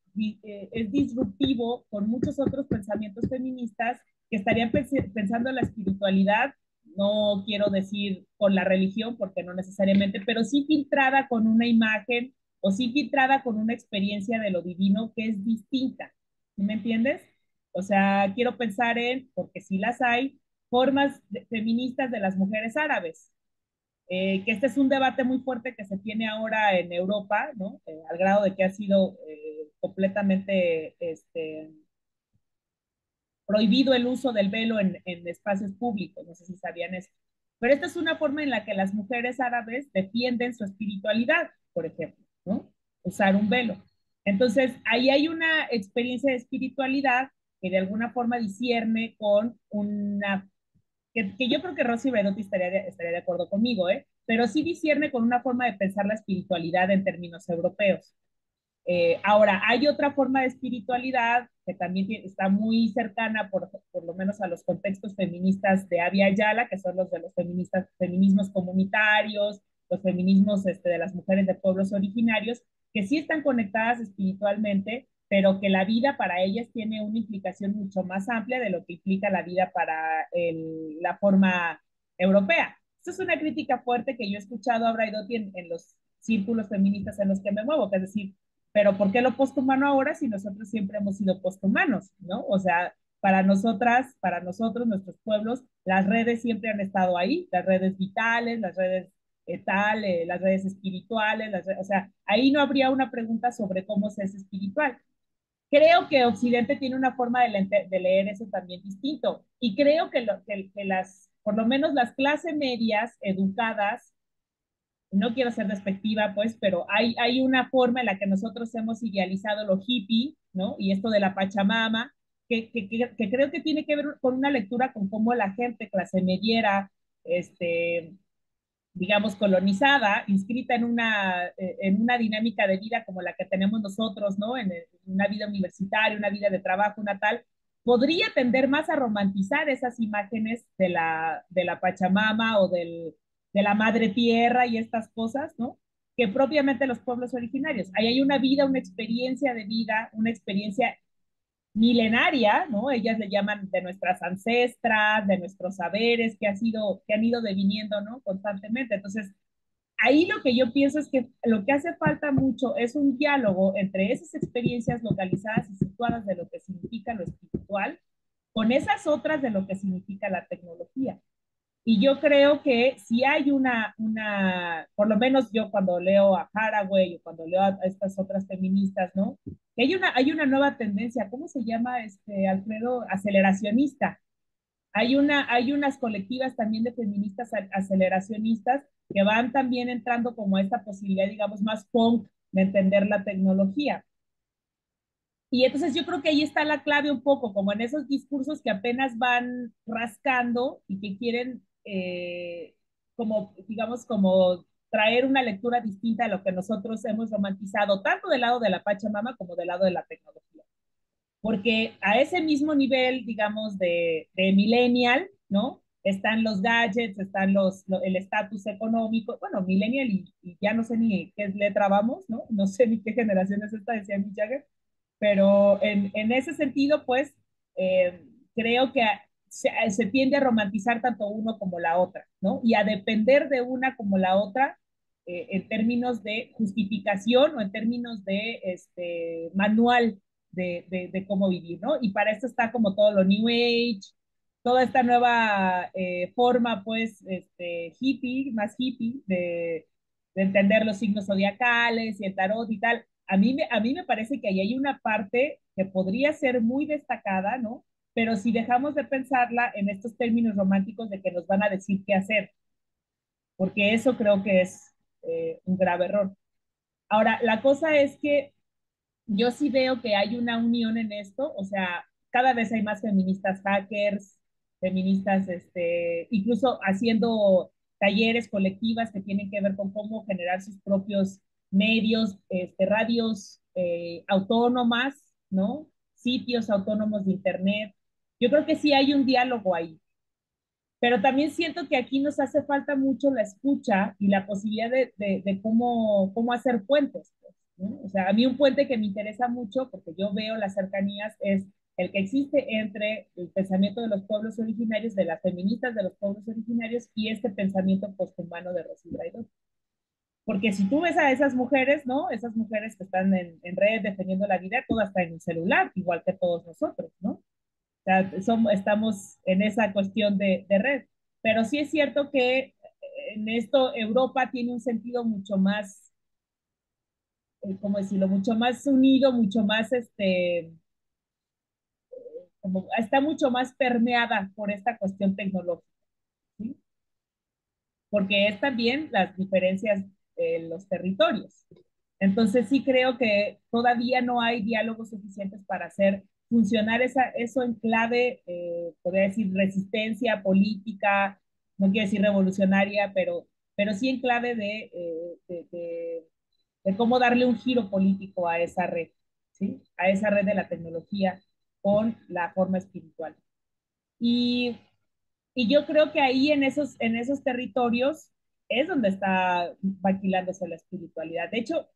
es disruptivo con muchos otros pensamientos feministas que estarían pensando en la espiritualidad, no quiero decir con la religión, porque no necesariamente, pero sí filtrada con una imagen o sí filtrada con una experiencia de lo divino que es distinta. ¿Sí me entiendes? O sea, quiero pensar en, porque sí las hay, formas feministas de las mujeres árabes, que este es un debate muy fuerte que se tiene ahora en Europa, ¿no? Al grado de que ha sido completamente prohibido el uso del velo en espacios públicos, no sé si sabían eso. Pero esta es una forma en la que las mujeres árabes defienden su espiritualidad, por ejemplo, ¿no? Usar un velo. Entonces, ahí hay una experiencia de espiritualidad que de alguna forma discierne con una que yo creo que Rosy Braidotti estaría de acuerdo conmigo, ¿eh? Pero sí discierne con una forma de pensar la espiritualidad en términos europeos. Ahora, hay otra forma de espiritualidad que también está muy cercana, por lo menos a los contextos feministas de Abya Yala, que son los de los feminismos comunitarios, los feminismos de las mujeres de pueblos originarios, que sí están conectadas espiritualmente, pero que la vida para ellas tiene una implicación mucho más amplia de lo que implica la vida para la forma europea. Esto es una crítica fuerte que yo he escuchado a Braidotti en los círculos feministas en los que me muevo, que es decir, pero ¿por qué lo posthumano ahora si nosotros siempre hemos sido posthumanos, ¿no? O sea, para nosotras, para nosotros, nuestros pueblos, las redes siempre han estado ahí, las redes vitales, las redes las redes espirituales, o sea, ahí no habría una pregunta sobre cómo se es espiritual. Creo que Occidente tiene una forma de leer eso también distinto, y creo que por lo menos las clases medias educadas, no quiero ser despectiva, pues, pero hay una forma en la que nosotros hemos idealizado lo hippie, ¿no? Y esto de la Pachamama, que creo que tiene que ver con una lectura con cómo la gente clase mediera, digamos, colonizada, inscrita en una dinámica de vida como la que tenemos nosotros, ¿no? En una vida universitaria, una vida de trabajo, una tal, podría tender más a romantizar esas imágenes de la Pachamama o de la Madre Tierra y estas cosas, ¿no? Que propiamente los pueblos originarios. Ahí hay una vida, una experiencia de vida, una experiencia milenaria, ¿no? Ellas le llaman de nuestras ancestras, de nuestros saberes que han ido deviniendo, ¿no? Constantemente. Entonces, ahí lo que yo pienso es que lo que hace falta mucho es un diálogo entre esas experiencias localizadas y situadas de lo que significa lo espiritual con esas otras de lo que significa la tecnología. Y yo creo que si hay por lo menos yo cuando leo a Haraway o cuando leo a estas otras feministas, ¿no? Que hay una nueva tendencia, ¿cómo se llama, Alfredo? Aceleracionista. Hay unas colectivas también de feministas aceleracionistas que van también entrando como a esta posibilidad, digamos, más punk de entender la tecnología. Y entonces yo creo que ahí está la clave un poco, como en esos discursos que apenas van rascando y que quieren, como, digamos, como traer una lectura distinta a lo que nosotros hemos romantizado, tanto del lado de la Pachamama como del lado de la tecnología. Porque a ese mismo nivel, digamos, de millennial, ¿no? Están los gadgets, están el estatus económico, bueno, millennial y ya no sé ni qué letra vamos, ¿no? No sé ni qué generación es esta, decía Mick Jagger, pero en ese sentido, pues, creo que se tiende a romantizar tanto uno como la otra, ¿no? Y a depender de una como la otra en términos de justificación o en términos de manual de cómo vivir, ¿no? Y para esto está como todo lo New Age, toda esta nueva forma, pues, hippie, más hippie, de entender los signos zodiacales y el tarot y tal. A mí me parece que ahí hay una parte que podría ser muy destacada, ¿no? Pero si dejamos de pensarla en estos términos románticos de que nos van a decir qué hacer, porque eso creo que es un grave error. Ahora, la cosa es que yo sí veo que hay una unión en esto, o sea, cada vez hay más feministas hackers, feministas, incluso haciendo talleres colectivas que tienen que ver con cómo generar sus propios medios, radios autónomas, ¿no? Sitios autónomos de Internet. Yo creo que sí hay un diálogo ahí, pero también siento que aquí nos hace falta mucho la escucha y la posibilidad de cómo hacer puentes, pues, ¿no? O sea, a mí un puente que me interesa mucho, porque yo veo las cercanías, es el que existe entre el pensamiento de los pueblos originarios, de las feministas de los pueblos originarios, y este pensamiento posthumano de Rosy Braidotti. Porque si tú ves a esas mujeres, ¿no? Esas mujeres que están en redes defendiendo la vida, todas están en un celular, igual que todos nosotros, ¿no? Sea, estamos en esa cuestión de red. Pero sí es cierto que en esto Europa tiene un sentido mucho más, ¿cómo decirlo? Mucho más unido, mucho más, como, está mucho más permeada por esta cuestión tecnológica, ¿sí? Porque es también las diferencias en los territorios. Entonces sí creo que todavía no hay diálogos suficientes para hacer funcionar eso en clave, podría decir, resistencia política, no quiero decir revolucionaria, pero sí en clave de cómo darle un giro político a esa red, ¿sí? A esa red de la tecnología con la forma espiritual. Y, y yo creo que ahí en esos territorios es donde está maquilándose la espiritualidad. De hecho,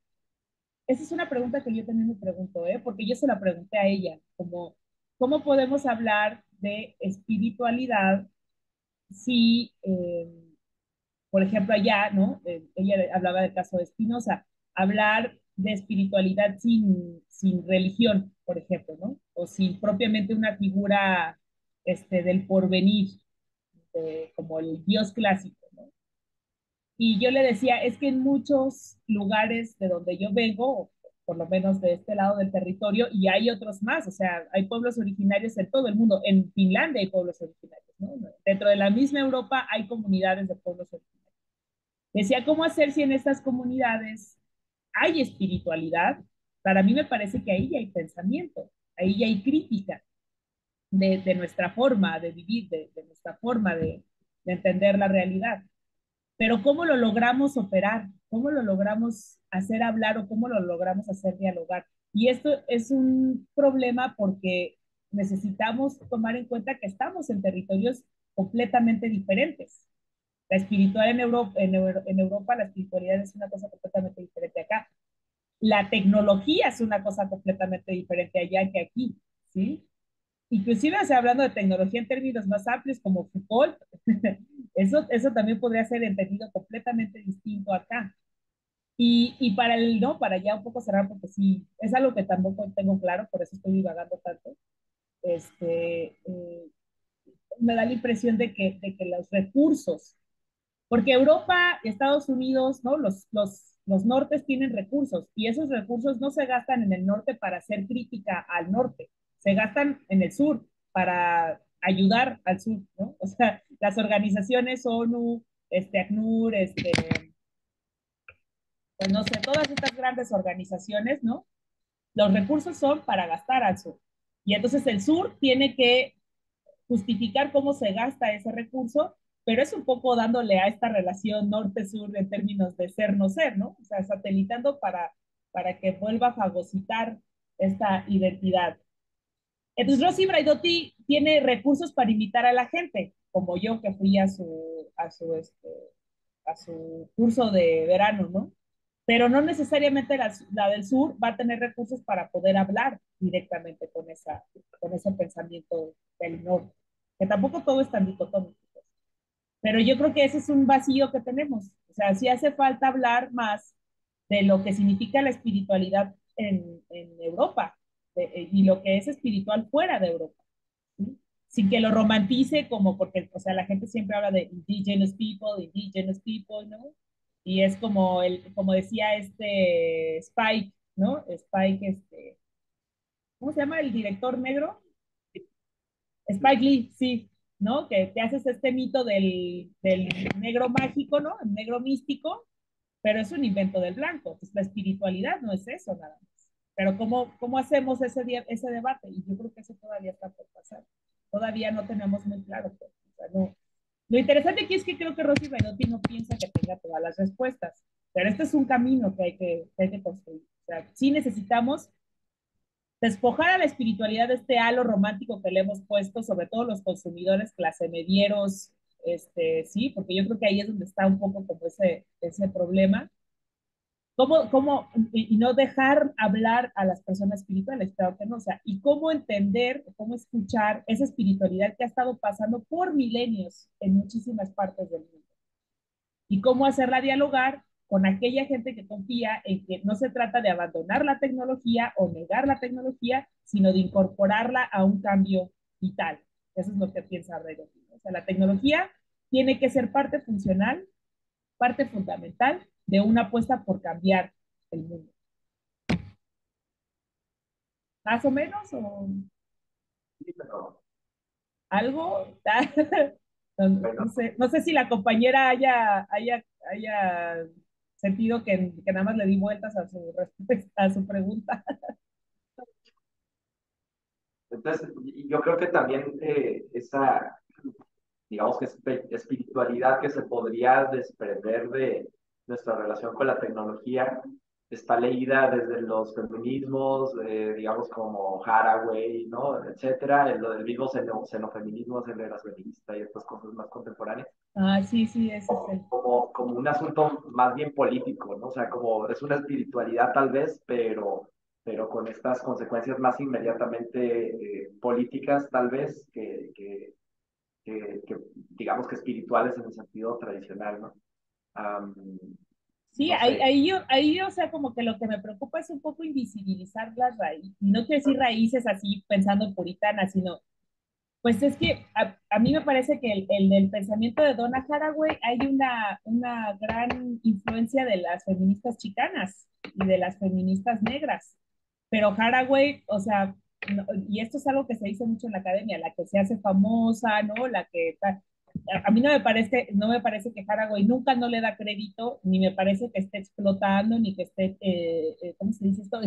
esa es una pregunta que yo también me pregunto, ¿eh? Porque yo se la pregunté a ella, como, ¿cómo podemos hablar de espiritualidad si, por ejemplo, allá, ¿no? Ella hablaba del caso de Spinoza, hablar de espiritualidad sin religión, por ejemplo, ¿no? O sin propiamente una figura del porvenir, como el dios clásico, ¿no? Y yo le decía, es que en muchos lugares de donde yo vengo, por lo menos de este lado del territorio, y hay otros más, o sea, hay pueblos originarios en todo el mundo. En Finlandia hay pueblos originarios, ¿no? Dentro de la misma Europa hay comunidades de pueblos originarios. Decía, ¿cómo hacer si en estas comunidades hay espiritualidad? Para mí me parece que ahí ya hay pensamiento, ahí ya hay crítica de nuestra forma de vivir, de nuestra forma de entender la realidad. Pero ¿cómo lo logramos operar? ¿Cómo lo logramos hacer hablar o cómo lo logramos hacer dialogar? Y esto es un problema porque necesitamos tomar en cuenta que estamos en territorios completamente diferentes. La espiritual en Europa, la espiritualidad es una cosa completamente diferente acá. La tecnología es una cosa completamente diferente allá que aquí, ¿sí? Inclusive, o sea, hablando de tecnología en términos más amplios como Foucault, eso también podría ser entendido completamente distinto acá. Y para el, no, para ya un poco cerrar, porque sí, es algo que tampoco tengo claro, por eso estoy divagando tanto, este, eh, me da la impresión de que los recursos, porque Europa, Estados Unidos, ¿no? Los nortes tienen recursos y esos recursos no se gastan en el norte para hacer crítica al norte, se gastan en el sur para ayudar al sur, ¿no? O sea, las organizaciones ONU, ACNUR, pues no sé, todas estas grandes organizaciones, ¿no? Los recursos son para gastar al sur. Y entonces el sur tiene que justificar cómo se gasta ese recurso, pero es un poco dándole a esta relación norte-sur en términos de ser-no ser, ¿no? O sea, satelitando para que vuelva a fagocitar esta identidad. Entonces, Rosy Braidotti tiene recursos para invitar a la gente, como yo que fui a su curso de verano, ¿no? Pero no necesariamente la del sur va a tener recursos para poder hablar directamente con ese pensamiento del norte, que tampoco todo es tan dicotómico. Pero yo creo que ese es un vacío que tenemos. O sea, sí hace falta hablar más de lo que significa la espiritualidad en Europa y lo que es espiritual fuera de Europa, ¿sí? Sin que lo romantice como porque, o sea, la gente siempre habla de indigenous people, ¿no? Y es como, como decía Spike, ¿no? Spike, ¿cómo se llama el director negro? Spike Lee, sí, ¿no? Que te haces este mito del negro mágico, ¿no? El negro místico, pero es un invento del blanco. Pues la espiritualidad no es eso nada más. Pero ¿cómo hacemos ese debate? Y yo creo que eso todavía está por pasar. Todavía no tenemos muy claro. Pues, o sea, no. Lo interesante aquí es que creo que Rosy Baidotti no piensa que tenga todas las respuestas, pero este es un camino que hay que construir. O sea, sí necesitamos despojar a la espiritualidad de este halo romántico que le hemos puesto, sobre todo los consumidores clase medieros, sí, porque yo creo que ahí es donde está un poco como ese problema. Y no dejar hablar a las personas espirituales, claro que no, o sea, y cómo entender, cómo escuchar esa espiritualidad que ha estado pasando por milenios en muchísimas partes del mundo y cómo hacerla dialogar con aquella gente que confía en que no se trata de abandonar la tecnología o negar la tecnología, sino de incorporarla a un cambio vital. Eso es lo que piensa Reagan. O sea, la tecnología tiene que ser parte funcional, parte fundamental de una apuesta por cambiar el mundo. ¿Más o menos? ¿O Sí, pero algo? No, bueno, no sé si la compañera haya sentido que nada más le di vueltas a su respuesta, a su pregunta. entonces yo creo que también esa, digamos que espiritualidad que se podría desprender de nuestra relación con la tecnología está leída desde los feminismos, digamos como Haraway, ¿no? Etcétera, en lo del mismo xenofeminismo, feminista y estas cosas más contemporáneas, Ah, sí, sí, ese es el. como un asunto más bien político, ¿no? O sea, como es una espiritualidad tal vez, pero con estas consecuencias más inmediatamente políticas tal vez que digamos que espirituales en el sentido tradicional, ¿no? Um, Sí, no sé. o sea, como que lo que me preocupa es un poco invisibilizar las raíces. Y no quiero decir raíces así pensando en puritanas, sino, pues es que a mí me parece que el pensamiento de Donna Haraway hay una gran influencia de las feministas chicanas y de las feministas negras. Pero Haraway, o sea, y esto es algo que se dice mucho en la academia, la que se hace famosa, ¿no? A mí no me parece que Haraway nunca no le da crédito, ni me parece que esté explotando, ni que esté, ¿cómo se dice esto?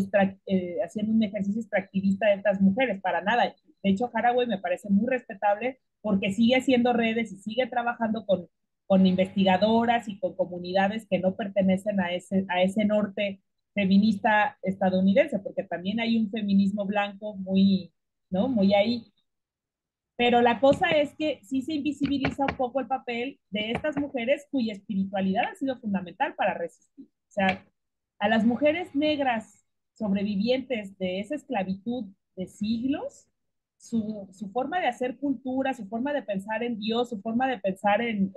Haciendo un ejercicio extractivista de estas mujeres, para nada. De hecho, Haraway me parece muy respetable porque sigue haciendo redes y sigue trabajando con investigadoras y con comunidades que no pertenecen a ese norte feminista estadounidense, porque también hay un feminismo blanco muy, ¿no? Muy ahí. Pero la cosa es que sí se invisibiliza un poco el papel de estas mujeres cuya espiritualidad ha sido fundamental para resistir. O sea, a las mujeres negras sobrevivientes de esa esclavitud de siglos, su forma de hacer cultura, su forma de pensar en Dios, su forma de pensar en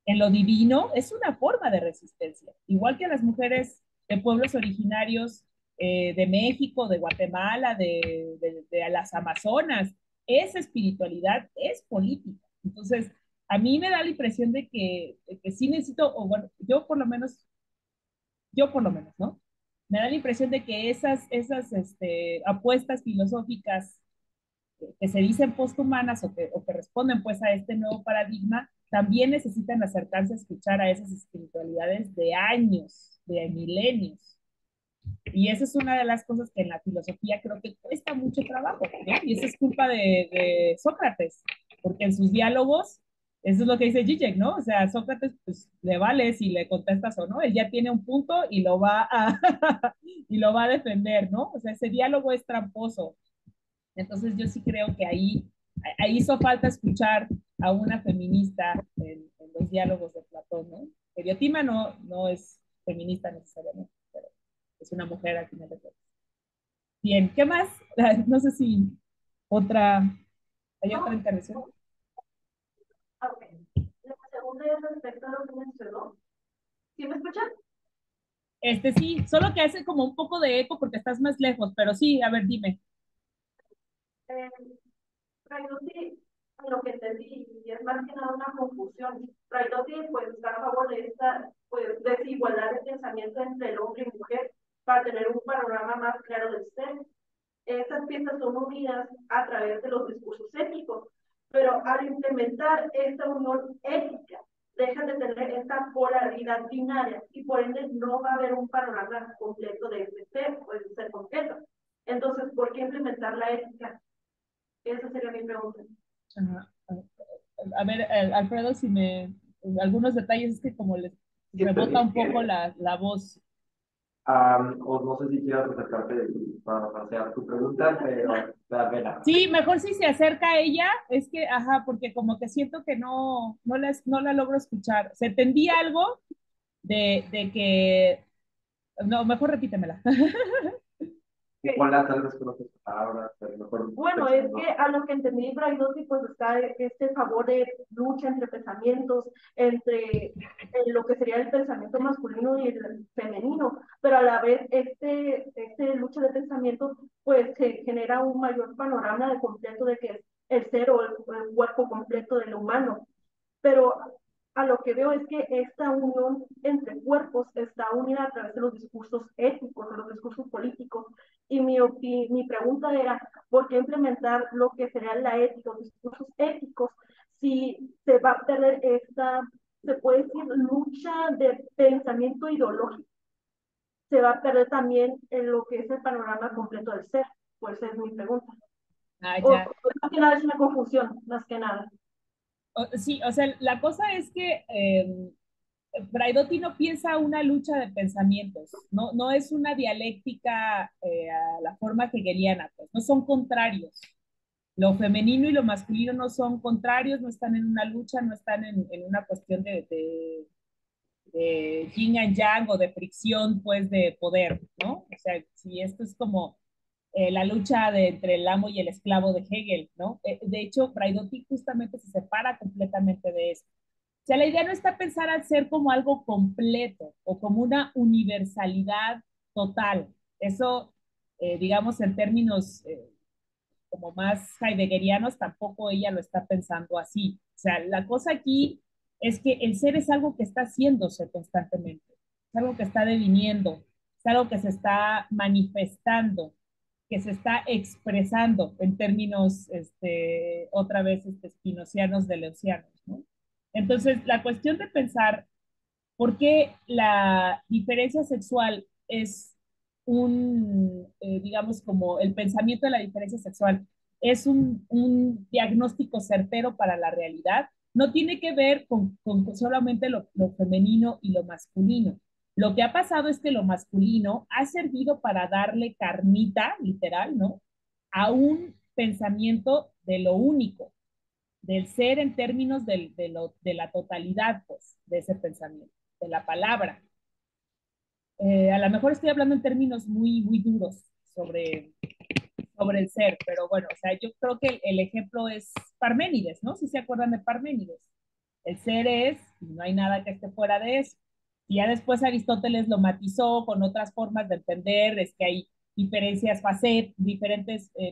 lo divino, es una forma de resistencia. Igual que a las mujeres de pueblos originarios de México, de Guatemala, de las Amazonas, esa espiritualidad es política. Entonces, a mí me da la impresión de que sí necesito, o bueno, yo por lo menos, ¿no? Me da la impresión de que esas apuestas filosóficas que se dicen posthumanas o que responden pues a este nuevo paradigma, también necesitan acercarse a escuchar a esas espiritualidades de años, de milenios. Y esa es una de las cosas que en la filosofía creo que cuesta mucho trabajo, ¿no? Y eso es culpa de Sócrates, porque en sus diálogos, eso es lo que dice Zizek, ¿no? O sea, Sócrates, pues, le vale si le contestas o no, él ya tiene un punto y lo va a, y lo va a defender, ¿no? O sea, ese diálogo es tramposo. Entonces yo sí creo que ahí hizo falta escuchar a una feminista en los diálogos de Platón, ¿no? Que Diotima no es feminista necesariamente, pero es una mujer al final de cuentas. Bien, ¿qué más? No sé si otra, hay otra No, intervención. ok. La segunda es respecto a lo que mencionó. ¿Sí me escuchan? Sí, solo que hace como un poco de eco porque estás más lejos, pero sí, a ver, dime. Eh, Raidotti, lo que entendí, y es más que nada una confusión. Raidotti, pues, está a favor de esta pues, desigualdad de pensamiento entre el hombre y mujer para tener un panorama más claro del ser. Estas piezas son unidas a través de los discursos éticos, pero al implementar esta unión ética, dejan de tener esta polaridad binaria y por ende no va a haber un panorama completo de este ser, o de ser completo. Entonces, ¿por qué implementar la ética? Esa sería mi pregunta. Ajá. A ver, Alfredo, si me... Algunos detalles es que como les Sí, rebota un entendí. poco la voz. O no sé si quieras acercarte para hacer tu pregunta, pero Vela. Sí, mejor si se acerca a ella, es que, ajá, porque como que siento que no la logro escuchar. ¿Se entendía algo de que... No, mejor repítemela. Hola, tal vez conoces palabras, pero mejor Bueno, es que pensando. a lo que entendí, Braidotti, pues está este favor de lucha entre pensamientos, entre lo que sería el pensamiento masculino y el femenino, pero a la vez este lucha de pensamientos, pues se genera un mayor panorama de completo de que es el ser o el cuerpo completo del humano. Pero a lo que veo es que esta unión entre cuerpos está unida a través de los discursos éticos, de los discursos políticos. Y mi pregunta era, ¿por qué implementar lo que sería la ética, los discursos éticos, si se va a perder esta, se puede decir, lucha de pensamiento ideológico? Se va a perder también en lo que es el panorama completo del ser. Pues esa es mi pregunta. Ah, O ya. más que nada es una confusión, más que nada. Sí, o sea, la cosa es que Braidotti no piensa una lucha de pensamientos, no es una dialéctica a la forma hegeliana, pues, no son contrarios. Lo femenino y lo masculino no son contrarios, no están en una lucha, no están en una cuestión de yin and yang o de fricción, pues, de poder, ¿no? O sea, si esto es como la lucha entre el amo y el esclavo de Hegel, ¿no? De hecho, Braidotti justamente se separa completamente de eso. O sea, la idea no está pensar al ser como algo completo o como una universalidad total. Eso, digamos, en términos como más heideggerianos, tampoco ella lo está pensando así. O sea, la cosa aquí es que el ser es algo que está haciéndose constantemente, es algo que está deviniendo, es algo que se está manifestando, que se está expresando en términos, otra vez, spinocianos, deleuzianos, ¿no? Entonces, la cuestión de pensar por qué la diferencia sexual es digamos, como el pensamiento de la diferencia sexual es un diagnóstico certero para la realidad, no tiene que ver con solamente lo femenino y lo masculino. Lo que ha pasado es que lo masculino ha servido para darle carnita, literal, ¿no? A un pensamiento de lo único, del ser en términos de la totalidad, pues, de ese pensamiento, de la palabra. A lo mejor estoy hablando en términos muy duros sobre el ser, pero bueno, o sea, yo creo que el ejemplo es Parménides, ¿no? Si se acuerdan de Parménides. El ser es, y no hay nada que esté fuera de eso. Y ya después Aristóteles lo matizó con otras formas de entender, es que hay diferentes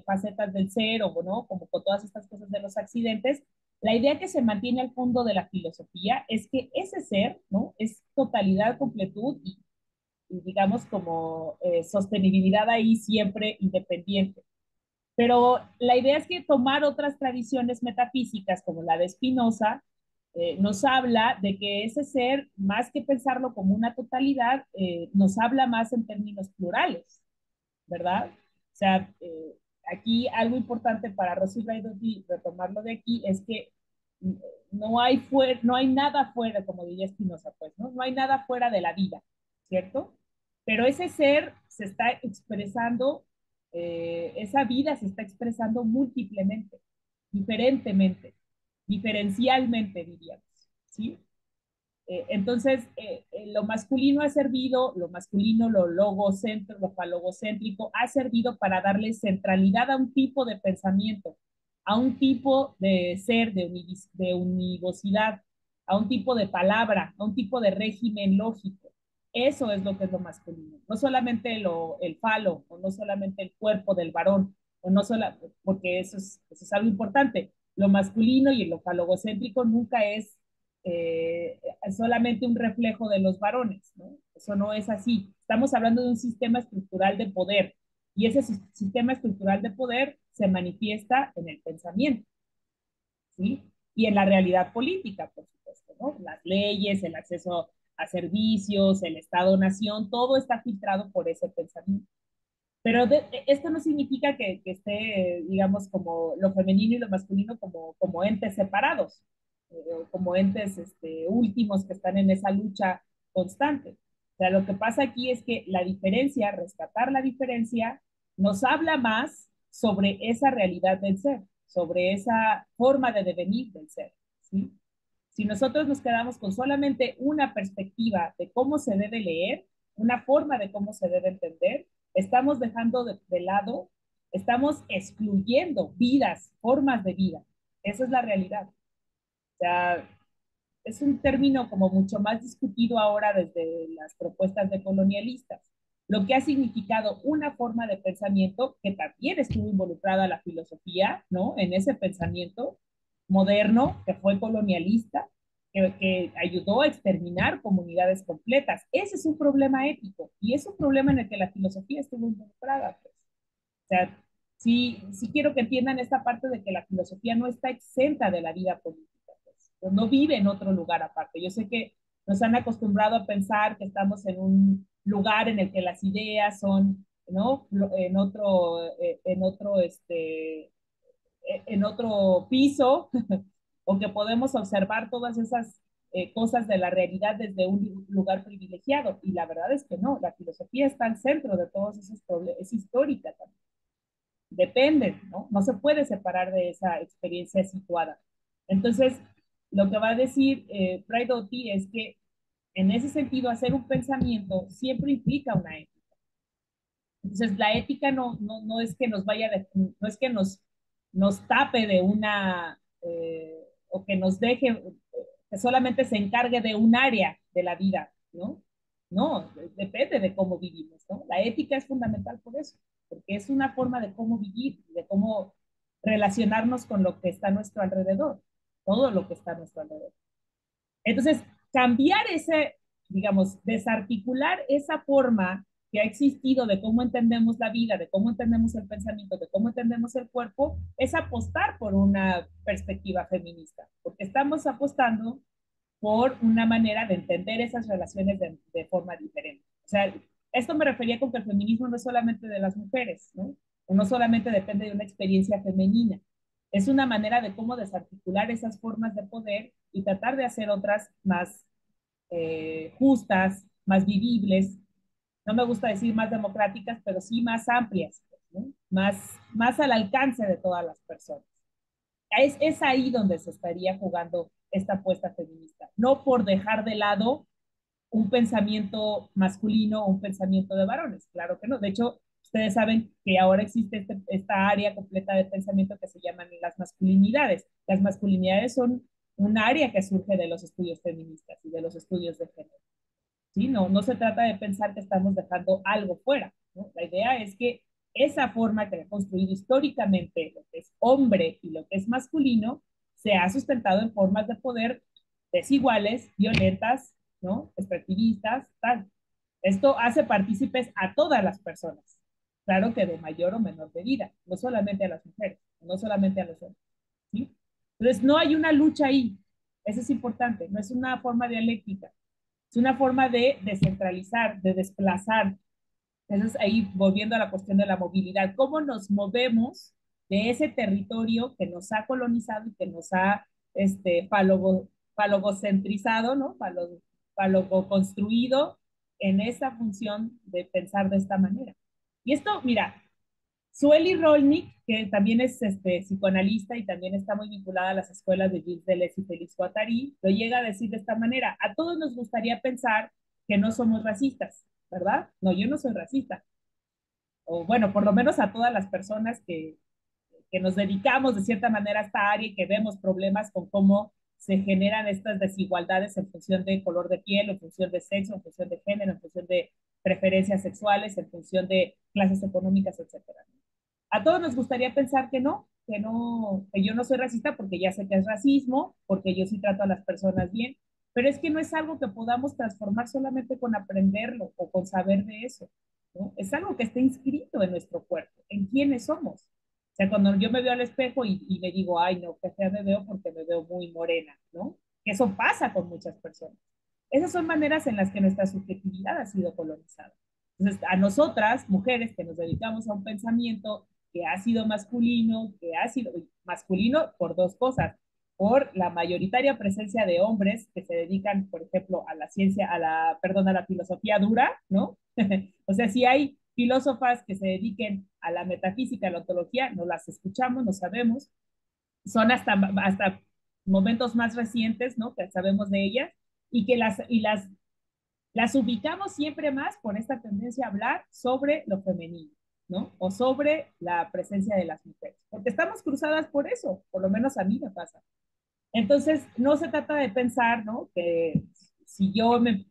facetas del ser, o ¿no? Como con todas estas cosas de los accidentes. La idea que se mantiene al fondo de la filosofía es que ese ser, ¿no? Es totalidad, completud y digamos como sostenibilidad ahí siempre independiente. Pero la idea es que tomar otras tradiciones metafísicas como la de Spinoza nos habla de que ese ser, más que pensarlo como una totalidad, nos habla más en términos plurales, ¿verdad? O sea, aquí algo importante para Rossi Braidotti, retomarlo de aquí, es que no hay nada fuera, como diría Spinoza, pues, ¿no? No hay nada fuera de la vida, ¿cierto? Pero ese ser se está expresando, esa vida se está expresando múltiplemente, diferentemente, diferencialmente, diríamos, ¿sí? Entonces, lo masculino ha servido, lo masculino, lo logocéntrico, lo falogocéntrico, ha servido para darle centralidad a un tipo de pensamiento, a un tipo de ser, de univocidad, a un tipo de palabra, a un tipo de régimen lógico. Eso es lo que es lo masculino. No solamente el falo, o no solamente el cuerpo del varón, o no solo, porque eso es algo importante. Lo masculino y lo falogocéntrico nunca es solamente un reflejo de los varones, ¿no? Eso no es así. Estamos hablando de un sistema estructural de poder y ese sistema estructural de poder se manifiesta en el pensamiento, ¿sí? Y en la realidad política, por supuesto, ¿no? Las leyes, el acceso a servicios, el Estado-nación, todo está filtrado por ese pensamiento. Pero esto no significa que esté, digamos, como lo femenino y lo masculino como entes separados, como entes últimos que están en esa lucha constante. O sea, lo que pasa aquí es que la diferencia, rescatar la diferencia, nos habla más sobre esa realidad del ser, sobre esa forma de devenir del ser, ¿sí? Si nosotros nos quedamos con solamente una perspectiva de cómo se debe leer, una forma de cómo se debe entender, estamos dejando de lado, estamos excluyendo vidas, formas de vida. Esa es la realidad. O sea, es un término como mucho más discutido ahora desde las propuestas de colonialistas, lo que ha significado una forma de pensamiento que también estuvo involucrada la filosofía, ¿no? En ese pensamiento moderno que fue colonialista, que ayudó a exterminar comunidades completas. Ese es un problema ético y es un problema en el que la filosofía estuvo involucrada, pues. O sea, sí, sí quiero que entiendan esta parte de que la filosofía no está exenta de la vida política, pues, no vive en otro lugar aparte. Yo sé que nos han acostumbrado a pensar que estamos en un lugar en el que las ideas son, ¿no? En otro piso, o que podemos observar todas esas cosas de la realidad desde un lugar privilegiado. Y la verdad es que no, la filosofía está al centro de todos esos problemas, es histórica también. Depende, ¿no? No se puede separar de esa experiencia situada. Entonces, lo que va a decir Braidotti es que en ese sentido, hacer un pensamiento siempre implica una ética. Entonces, la ética no es que nos vaya, no es que nos tape de una, o que nos deje, que solamente se encargue de un área de la vida, ¿no? No, depende de cómo vivimos, ¿no? La ética es fundamental por eso, porque es una forma de cómo vivir, de cómo relacionarnos con lo que está a nuestro alrededor, todo lo que está a nuestro alrededor. Entonces, cambiar ese, digamos, desarticular esa forma que ha existido de cómo entendemos la vida, de cómo entendemos el pensamiento, de cómo entendemos el cuerpo, es apostar por una perspectiva feminista, porque estamos apostando por una manera de entender esas relaciones de forma diferente. O sea, esto me refería con que el feminismo no es solamente de las mujeres, ¿no? O no solamente depende de una experiencia femenina. Es una manera de cómo desarticular esas formas de poder y tratar de hacer otras más justas, más vivibles. No me gusta decir más democráticas, pero sí más amplias, ¿no? Más al alcance de todas las personas. Es ahí donde se estaría jugando esta apuesta feminista, no por dejar de lado un pensamiento masculino o un pensamiento de varones, claro que no. De hecho, ustedes saben que ahora existe esta área completa de pensamiento que se llaman las masculinidades. Las masculinidades son un área que surge de los estudios feministas y de los estudios de género. ¿Sí? No se trata de pensar que estamos dejando algo fuera, ¿no? La idea es que esa forma que ha construido históricamente lo que es hombre y lo que es masculino se ha sustentado en formas de poder desiguales, violentas, ¿no? Extractivistas, tal. Esto hace partícipes a todas las personas, claro que de mayor o menor medida, no solamente a las mujeres, no solamente a los hombres, ¿sí? Entonces, no hay una lucha ahí, eso es importante, no es una forma dialéctica, es una forma de descentralizar, de desplazar. Entonces, ahí volviendo a la cuestión de la movilidad, ¿cómo nos movemos de ese territorio que nos ha colonizado y que nos ha falogocentrizado, ¿no? Falogo construido en esa función de pensar de esta manera. Y esto, mira, Sueli Rolnik, que también es psicoanalista y también está muy vinculada a las escuelas de Gilles Deleuze y Félix Guattari, lo llega a decir de esta manera: a todos nos gustaría pensar que no somos racistas, ¿verdad? No, yo no soy racista. O bueno, por lo menos a todas las personas que nos dedicamos de cierta manera a esta área y que vemos problemas con cómo se generan estas desigualdades en función de color de piel, en función de sexo, en función de género, en función de preferencias sexuales, en función de clases económicas, etcétera. A todos nos gustaría pensar que no, que yo no soy racista porque ya sé que es racismo, porque yo sí trato a las personas bien, pero es que no es algo que podamos transformar solamente con aprenderlo o con saber de eso, ¿no? Es algo que está inscrito en nuestro cuerpo, en quiénes somos. O sea, cuando yo me veo al espejo y me digo, ay, no, qué fea me veo porque me veo muy morena, ¿no? Eso pasa con muchas personas. Esas son maneras en las que nuestra subjetividad ha sido colonizada. Entonces, a nosotras, mujeres que nos dedicamos a un pensamiento que ha sido masculino, que ha sido masculino por dos cosas, por la mayoritaria presencia de hombres que se dedican, por ejemplo, a la ciencia, perdón, a la filosofía dura, ¿no? O sea, si hay filósofas que se dediquen a la metafísica, a la ontología, no las escuchamos, no sabemos, son hasta momentos más recientes, ¿no? Que sabemos de ellas, y que las ubicamos siempre más por esta tendencia a hablar sobre lo femenino, ¿no? O sobre la presencia de las mujeres, porque estamos cruzadas por eso, por lo menos a mí me pasa. Entonces, no se trata de pensar, ¿no? Que si yo, me,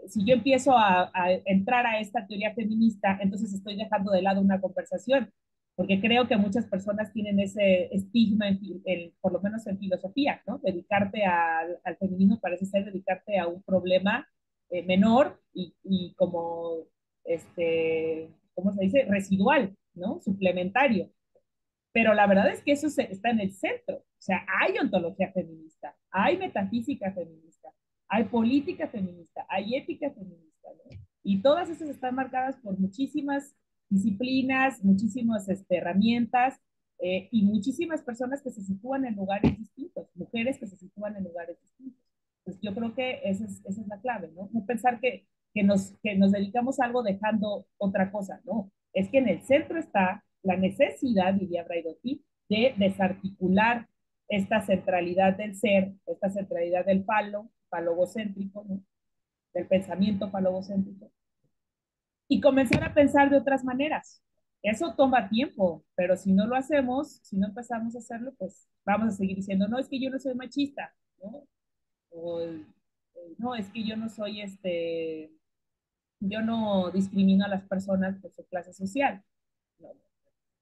si yo empiezo a entrar a esta teoría feminista, entonces estoy dejando de lado una conversación, porque creo que muchas personas tienen ese estigma, por lo menos en filosofía, ¿no? Dedicarte al feminismo parece ser dedicarte a un problema menor y como, ¿cómo se dice? Residual, ¿no? Suplementario. Pero la verdad es que eso está en el centro. O sea, hay ontología feminista, hay metafísica feminista, hay política feminista, hay ética feminista, ¿no? Y todas esas están marcadas por muchísimas disciplinas, muchísimas herramientas y muchísimas personas que se sitúan en lugares distintos, mujeres que se sitúan en lugares distintos. Pues yo creo que esa es la clave, ¿no? No pensar que nos dedicamos a algo dejando otra cosa, ¿no? Es que en el centro está la necesidad, diría Braidotti, de desarticular esta centralidad del ser, esta centralidad del falogocéntrico, ¿no? Del pensamiento falogocéntrico, y comenzar a pensar de otras maneras. Eso toma tiempo, pero si no lo hacemos, si no empezamos a hacerlo, pues vamos a seguir diciendo, no, es que yo no soy machista, ¿no? O, no, es que yo no soy yo no discrimino a las personas por su clase social. No,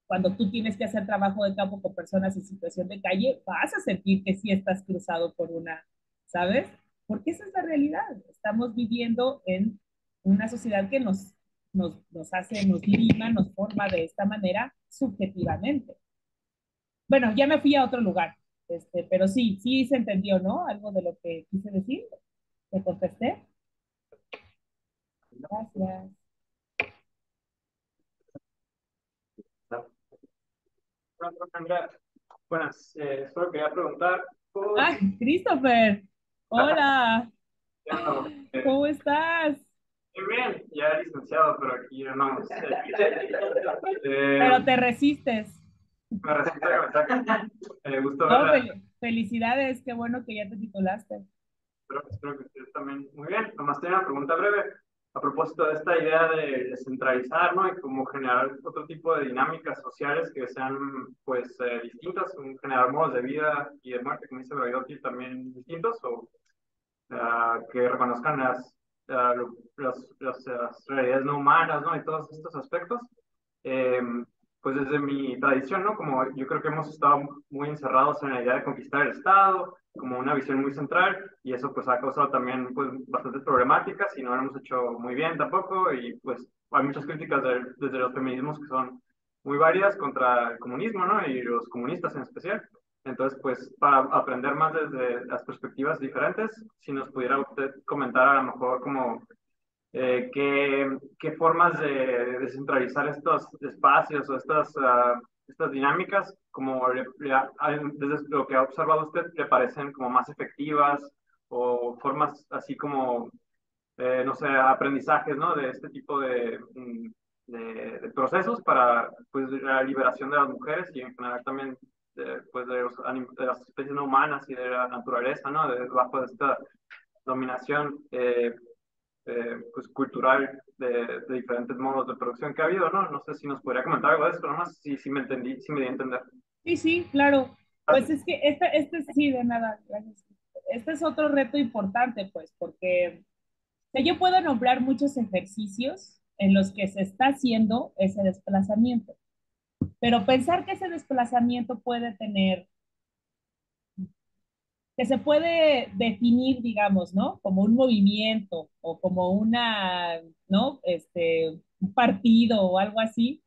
cuando tú tienes que hacer trabajo de campo con personas en situación de calle, vas a sentir que sí estás cruzado por una, ¿sabes? Porque esa es la realidad. Estamos viviendo en una sociedad que nos hace, nos lima, nos forma de esta manera subjetivamente. Bueno, ya me fui a otro lugar, pero sí, sí se entendió, ¿no? Algo de lo que quise decir. ¿Te contesté? Gracias. Andrea, buenas, solo quería preguntar por... ¡Ay, Christopher! Hola, Ya no, ¿cómo estás? bien, ya licenciado, pero aquí no. Pero te resistes. Me resulta gusto No, verla. felicidades, qué bueno que ya te titulaste. Espero que usted también. Muy bien, nomás tengo una pregunta breve a propósito de esta idea de descentralizar, ¿no? Y cómo generar otro tipo de dinámicas sociales que sean, pues, distintas, generar modos de vida y de muerte, como dice Braidotti, también distintos, o que reconozcan las realidades no humanas, ¿no? Y todos estos aspectos. Eh, pues desde mi tradición, ¿no? Como yo creo que hemos estado muy encerrados en la idea de conquistar el Estado, como una visión muy central, y eso pues ha causado también pues bastantes problemáticas y no lo hemos hecho muy bien tampoco, y pues hay muchas críticas desde los feminismos que son muy varias contra el comunismo, ¿no? Y los comunistas en especial. Entonces, pues, para aprender más desde las perspectivas diferentes, si nos pudiera usted comentar a lo mejor como qué formas de descentralizar estos espacios o estas dinámicas, como desde lo que ha observado usted, le parecen como más efectivas o formas así como, no sé, aprendizajes, ¿no? De este tipo de procesos para, pues, la liberación de las mujeres y en general también pues, de las especies no humanas y de la naturaleza, ¿no? Bajo esta dominación pues, cultural de diferentes modos de producción que ha habido, ¿no? No sé si nos podría comentar algo de esto, nomás si me entendí, si me di a entender. Sí, sí, claro. Pues Gracias. es que sí, de nada, gracias. Este es otro reto importante, pues, porque o sea, yo puedo nombrar muchos ejercicios en los que se está haciendo ese desplazamiento. pero pensar que ese desplazamiento puede tener, que se puede definir, digamos, ¿no? Como un movimiento o como una, ¿no? Un partido o algo así,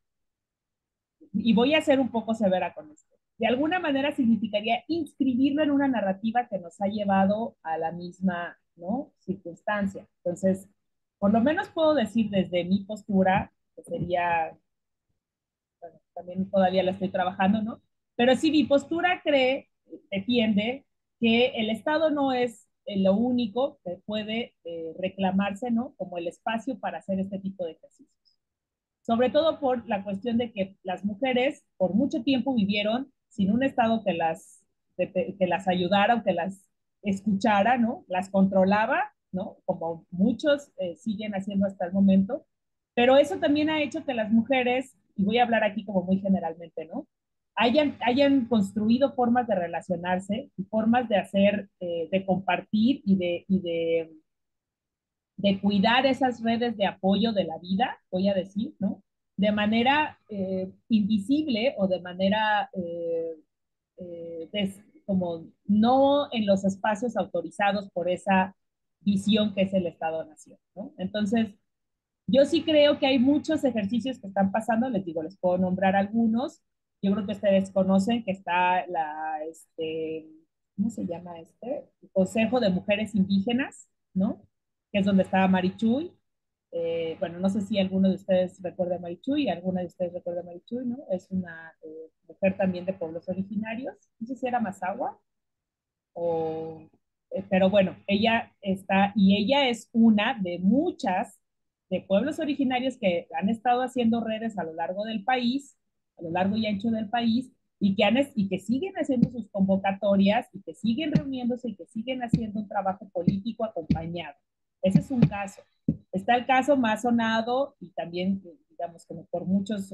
y voy a ser un poco severa con esto. De alguna manera significaría inscribirlo en una narrativa que nos ha llevado a la misma, ¿no? Circunstancia. Entonces, por lo menos puedo decir desde mi postura, que sería, bueno, también todavía la estoy trabajando, ¿no? Pero sí, mi postura defiende que el Estado no es lo único que puede reclamarse, ¿no? Como el espacio para hacer este tipo de ejercicios. Sobre todo por la cuestión de que las mujeres por mucho tiempo vivieron sin un Estado que las ayudara o que las escuchara, ¿no? Las controlaba, ¿no? Como muchos siguen haciendo hasta el momento, pero eso también ha hecho que las mujeres, y voy a hablar aquí como muy generalmente, ¿no? Hayan construido formas de relacionarse y formas de hacer, de compartir de cuidar esas redes de apoyo de la vida, voy a decir, ¿no? De manera invisible o de manera como no en los espacios autorizados por esa visión que es el Estado-Nación, ¿no? Entonces, yo sí creo que hay muchos ejercicios que están pasando, les digo, les puedo nombrar algunos. Yo creo que ustedes conocen que está ¿cómo se llama este? El Consejo de Mujeres Indígenas, ¿no? Que es donde estaba Marichuy. Bueno, no sé si alguno de ustedes recuerda a Marichuy, alguna de ustedes recuerda a Marichuy, ¿no? Es una mujer también de pueblos originarios. No sé si era Mazahua o, pero bueno, ella está, y ella es una de muchas de pueblos originarios que han estado haciendo redes a lo largo del país, a lo largo y ancho del país, y que siguen haciendo sus convocatorias, y que siguen reuniéndose, y que siguen haciendo un trabajo político acompañado. Ese es un caso. Está el caso más sonado, y también, digamos, como por muchos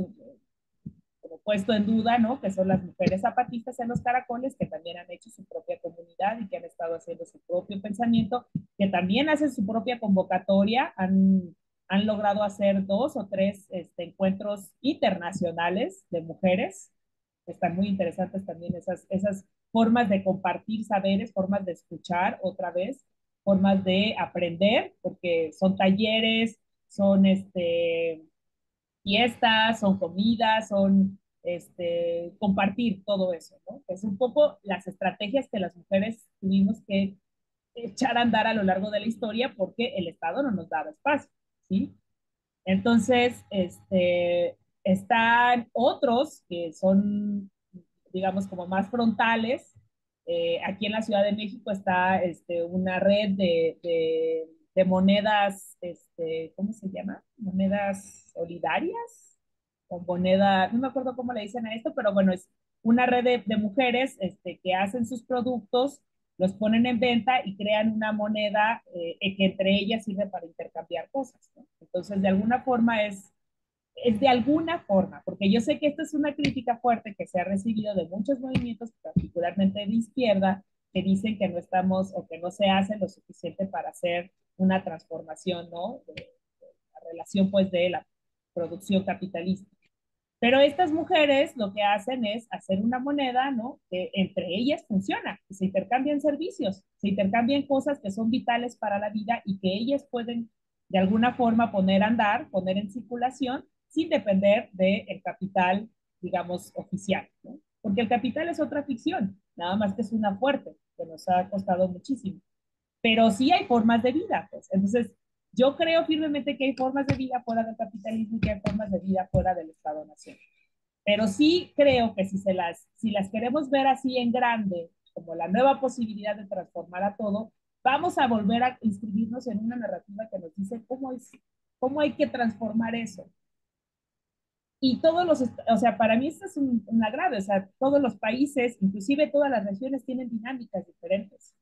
como puesto en duda, ¿no? Que son las mujeres zapatistas en los caracoles, que también han hecho su propia comunidad y que han estado haciendo su propio pensamiento, que también hacen su propia convocatoria, han logrado hacer 2 o 3 encuentros internacionales de mujeres. Están muy interesantes también esas formas de compartir saberes, formas de escuchar otra vez, formas de aprender, porque son talleres, son fiestas, son comidas, son compartir todo eso, ¿no? Es un poco las estrategias que las mujeres tuvimos que echar a andar a lo largo de la historia porque el Estado no nos daba espacio, ¿sí? Entonces, están otros que son, digamos, como más frontales. Aquí en la Ciudad de México está una red de monedas, ¿cómo se llama? Monedas solidarias o moneda, no me acuerdo cómo le dicen a esto, pero bueno, es una red de mujeres que hacen sus productos, los ponen en venta y crean una moneda que entre ellas sirve para intercambiar cosas, ¿no? Entonces, de alguna forma es de alguna forma, porque yo sé que esta es una crítica fuerte que se ha recibido de muchos movimientos, particularmente de izquierda, que dicen que no estamos o que no se hace lo suficiente para hacer una transformación, ¿no? De la relación, pues, de la producción capitalista. Pero estas mujeres lo que hacen es hacer una moneda, ¿no? Que entre ellas funciona, que se intercambian servicios, se intercambian cosas que son vitales para la vida y que ellas pueden de alguna forma poner a andar, poner en circulación, sin depender del capital, digamos, oficial, ¿no? Porque el capital es otra ficción, nada más que es una fuerte, que nos ha costado muchísimo, pero sí hay formas de vida, pues. Entonces, yo creo firmemente que hay formas de vida fuera del capitalismo y que hay formas de vida fuera del Estado-Nación. Pero sí creo que si las queremos ver así en grande, como la nueva posibilidad de transformar a todo, vamos a volver a inscribirnos en una narrativa que nos dice cómo hay que transformar eso. Y todos o sea, para mí esto es una grave, o sea, todos los países, inclusive todas las regiones, tienen dinámicas diferentes.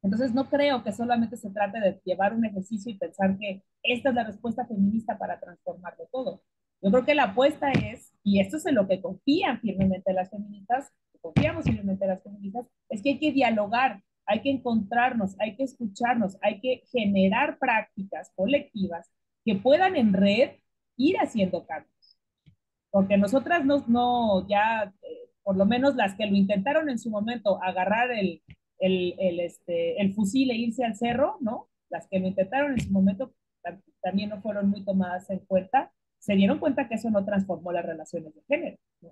Entonces, no creo que solamente se trate de llevar un ejercicio y pensar que esta es la respuesta feminista para transformarlo todo. Yo creo que la apuesta es, y esto es en lo que confían firmemente las feministas, confiamos firmemente las feministas, es que hay que dialogar, hay que encontrarnos, hay que escucharnos, hay que generar prácticas colectivas que puedan en red ir haciendo cambios. porque nosotras ya, por lo menos las que lo intentaron en su momento, agarrar el fusil e irse al cerro, ¿no? Las que lo intentaron en su momento también no fueron muy tomadas en cuenta, se dieron cuenta que eso no transformó las relaciones de género, ¿no?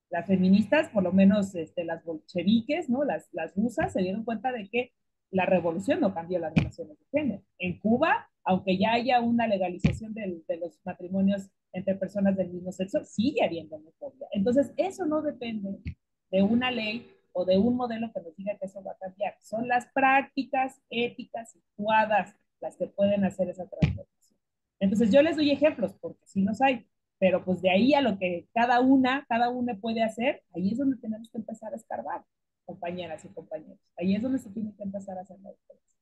Las feministas, por lo menos las bolcheviques, ¿no? Las rusas, se dieron cuenta de que la revolución no cambió las relaciones de género. En Cuba, aunque ya haya una legalización de los matrimonios entre personas del mismo sexo, sigue habiendo homofobia. Entonces, eso no depende de una ley o de un modelo que nos diga que eso va a cambiar. Son las prácticas éticas situadas las que pueden hacer esa transformación. Entonces, yo les doy ejemplos, porque sí los hay, pero pues de ahí a lo que cada una puede hacer, ahí es donde tenemos que empezar a escarbar, compañeras y compañeros. Ahí es donde se tiene que empezar a hacer la diferencia.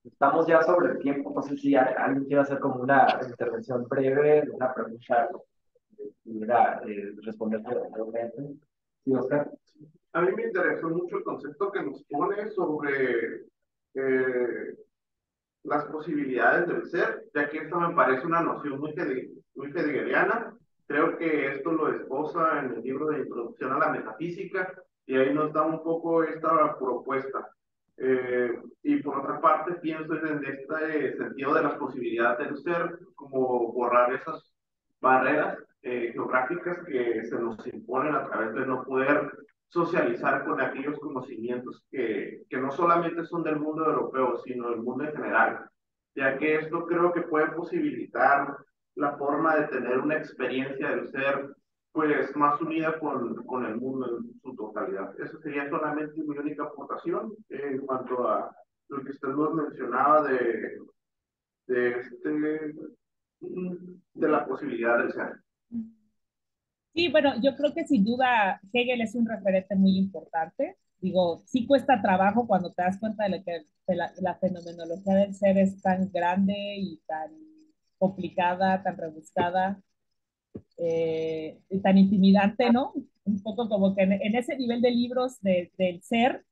Estamos ya sobre el tiempo, no sé si alguien quiere hacer como una intervención breve, una pregunta, pudiera responder brevemente. Sí, Oscar. A mí me interesó mucho el concepto que nos pone sobre las posibilidades del ser, ya que esto me parece una noción muy heideggeriana. Creo que esto lo esboza en el libro de Introducción a la Metafísica, y ahí nos da un poco esta propuesta. Y por otra parte, pienso en este sentido de las posibilidades del ser, como borrar esas barreras geográficas que se nos imponen a través de no poder socializar con aquellos conocimientos que no solamente son del mundo europeo, sino del mundo en general, ya que esto creo que puede posibilitar la forma de tener una experiencia del ser pues más unida con el mundo en su totalidad. Eso sería solamente mi única aportación en cuanto a lo que usted nos mencionaba de, este, de la posibilidad del ser. Sí, bueno, yo creo que sin duda Hegel es un referente muy importante. Digo, sí cuesta trabajo cuando te das cuenta de que la fenomenología del ser es tan grande y tan complicada, tan rebuscada, y tan intimidante, ¿no? Un poco como que en ese nivel de libros del ser,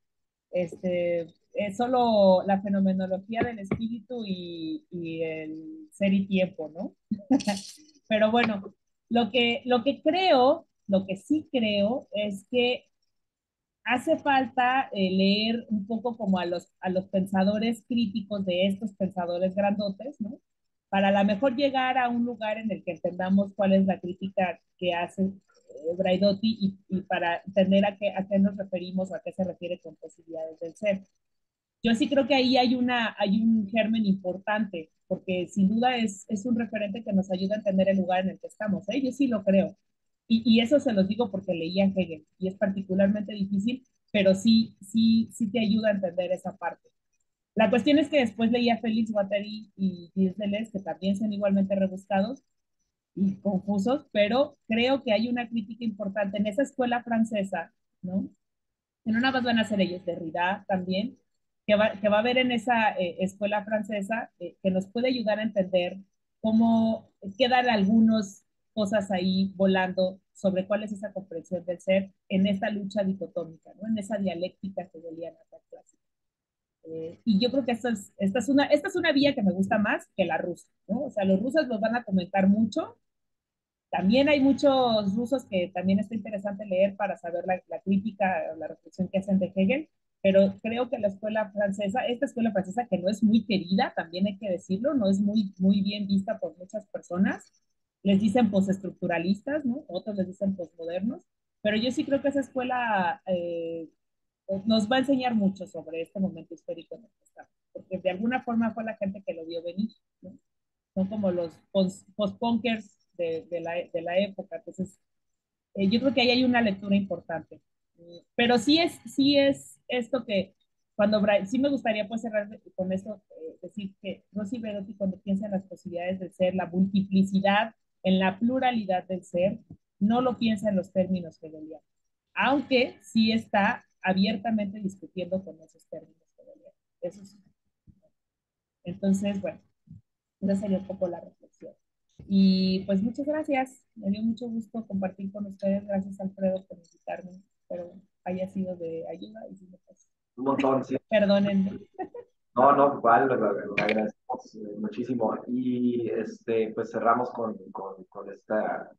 es solo la fenomenología del espíritu y el ser y tiempo, ¿no? Pero bueno, lo que sí creo es que hace falta leer un poco como a los pensadores críticos de estos pensadores grandotes, ¿no? Para a lo mejor llegar a un lugar en el que entendamos cuál es la crítica que hace Braidotti y para entender a qué nos referimos o a qué se refiere con posibilidades del ser. Yo sí creo que ahí hay un germen importante, porque sin duda es un referente que nos ayuda a entender el lugar en el que estamos, ¿eh? Yo sí lo creo. Y eso se los digo porque leía Hegel y es particularmente difícil, pero sí te ayuda a entender esa parte. La cuestión es que después leía Félix Guattari y Gilles Deleuze, que también son igualmente rebuscados y confusos, pero creo que hay una crítica importante en esa escuela francesa, ¿no? Que no nada más van a ser ellos, Derrida también, que va a haber en esa escuela francesa que nos puede ayudar a entender cómo quedan algunas cosas ahí volando sobre cuál es esa comprensión del ser en esta lucha dicotómica, ¿no? En esa dialéctica hegeliana tan clásica. Y yo creo que esta es una vía que me gusta más que la rusa, ¿no? O sea, los rusos los van a comentar mucho. También hay muchos rusos que también está interesante leer para saber la crítica o la reflexión que hacen de Hegel, pero creo que la escuela francesa, esta escuela francesa que no es muy querida, también hay que decirlo, no es muy bien vista por muchas personas, les dicen postestructuralistas, ¿no? Otros les dicen postmodernos, pero yo sí creo que esa escuela nos va a enseñar mucho sobre este momento histórico en el que estamos, porque de alguna forma fue la gente que lo vio venir, ¿no? Son como los post-punkers de la época. Entonces, yo creo que ahí hay una lectura importante. Pero sí es esto que cuando sí me gustaría pues cerrar con esto, decir que Rosy Bedotti cuando piensa en las posibilidades del ser, la multiplicidad, en la pluralidad del ser, no lo piensa en los términos hegelianos, aunque sí está abiertamente discutiendo con esos términos hegelianos. Eso sí. Entonces, bueno, esa sería un poco la reflexión. Y pues muchas gracias. Me dio mucho gusto compartir con ustedes. Gracias, Alfredo, por invitarme. Espero haya sido de ayuda. Y si no, pues, Un montón, sí. perdónenme. No, igual, lo agradecemos agradecemos muchísimo. Y pues cerramos con esta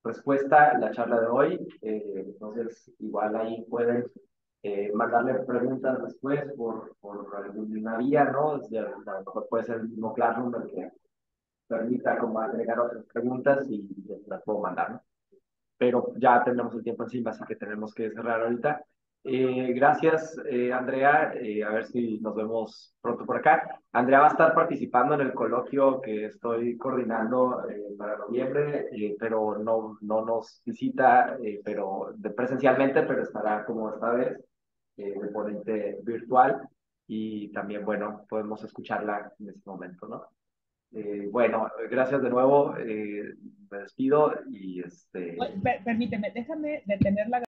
respuesta la charla de hoy. Entonces, igual ahí pueden mandarle preguntas después por alguna vía, ¿no? O sea, a lo mejor puede ser el mismo Classroom el que permita como agregar otras preguntas y las puedo mandar, ¿no? Pero ya tenemos el tiempo encima, así que tenemos que cerrar ahorita. Gracias, Andrea. A ver si nos vemos pronto por acá. Andrea va a estar participando en el coloquio que estoy coordinando para noviembre, pero no nos visita presencialmente, pero estará como esta vez de ponente virtual y también, bueno, podemos escucharla en este momento, ¿no? Bueno, gracias de nuevo. Me despido y Permíteme, déjame detener la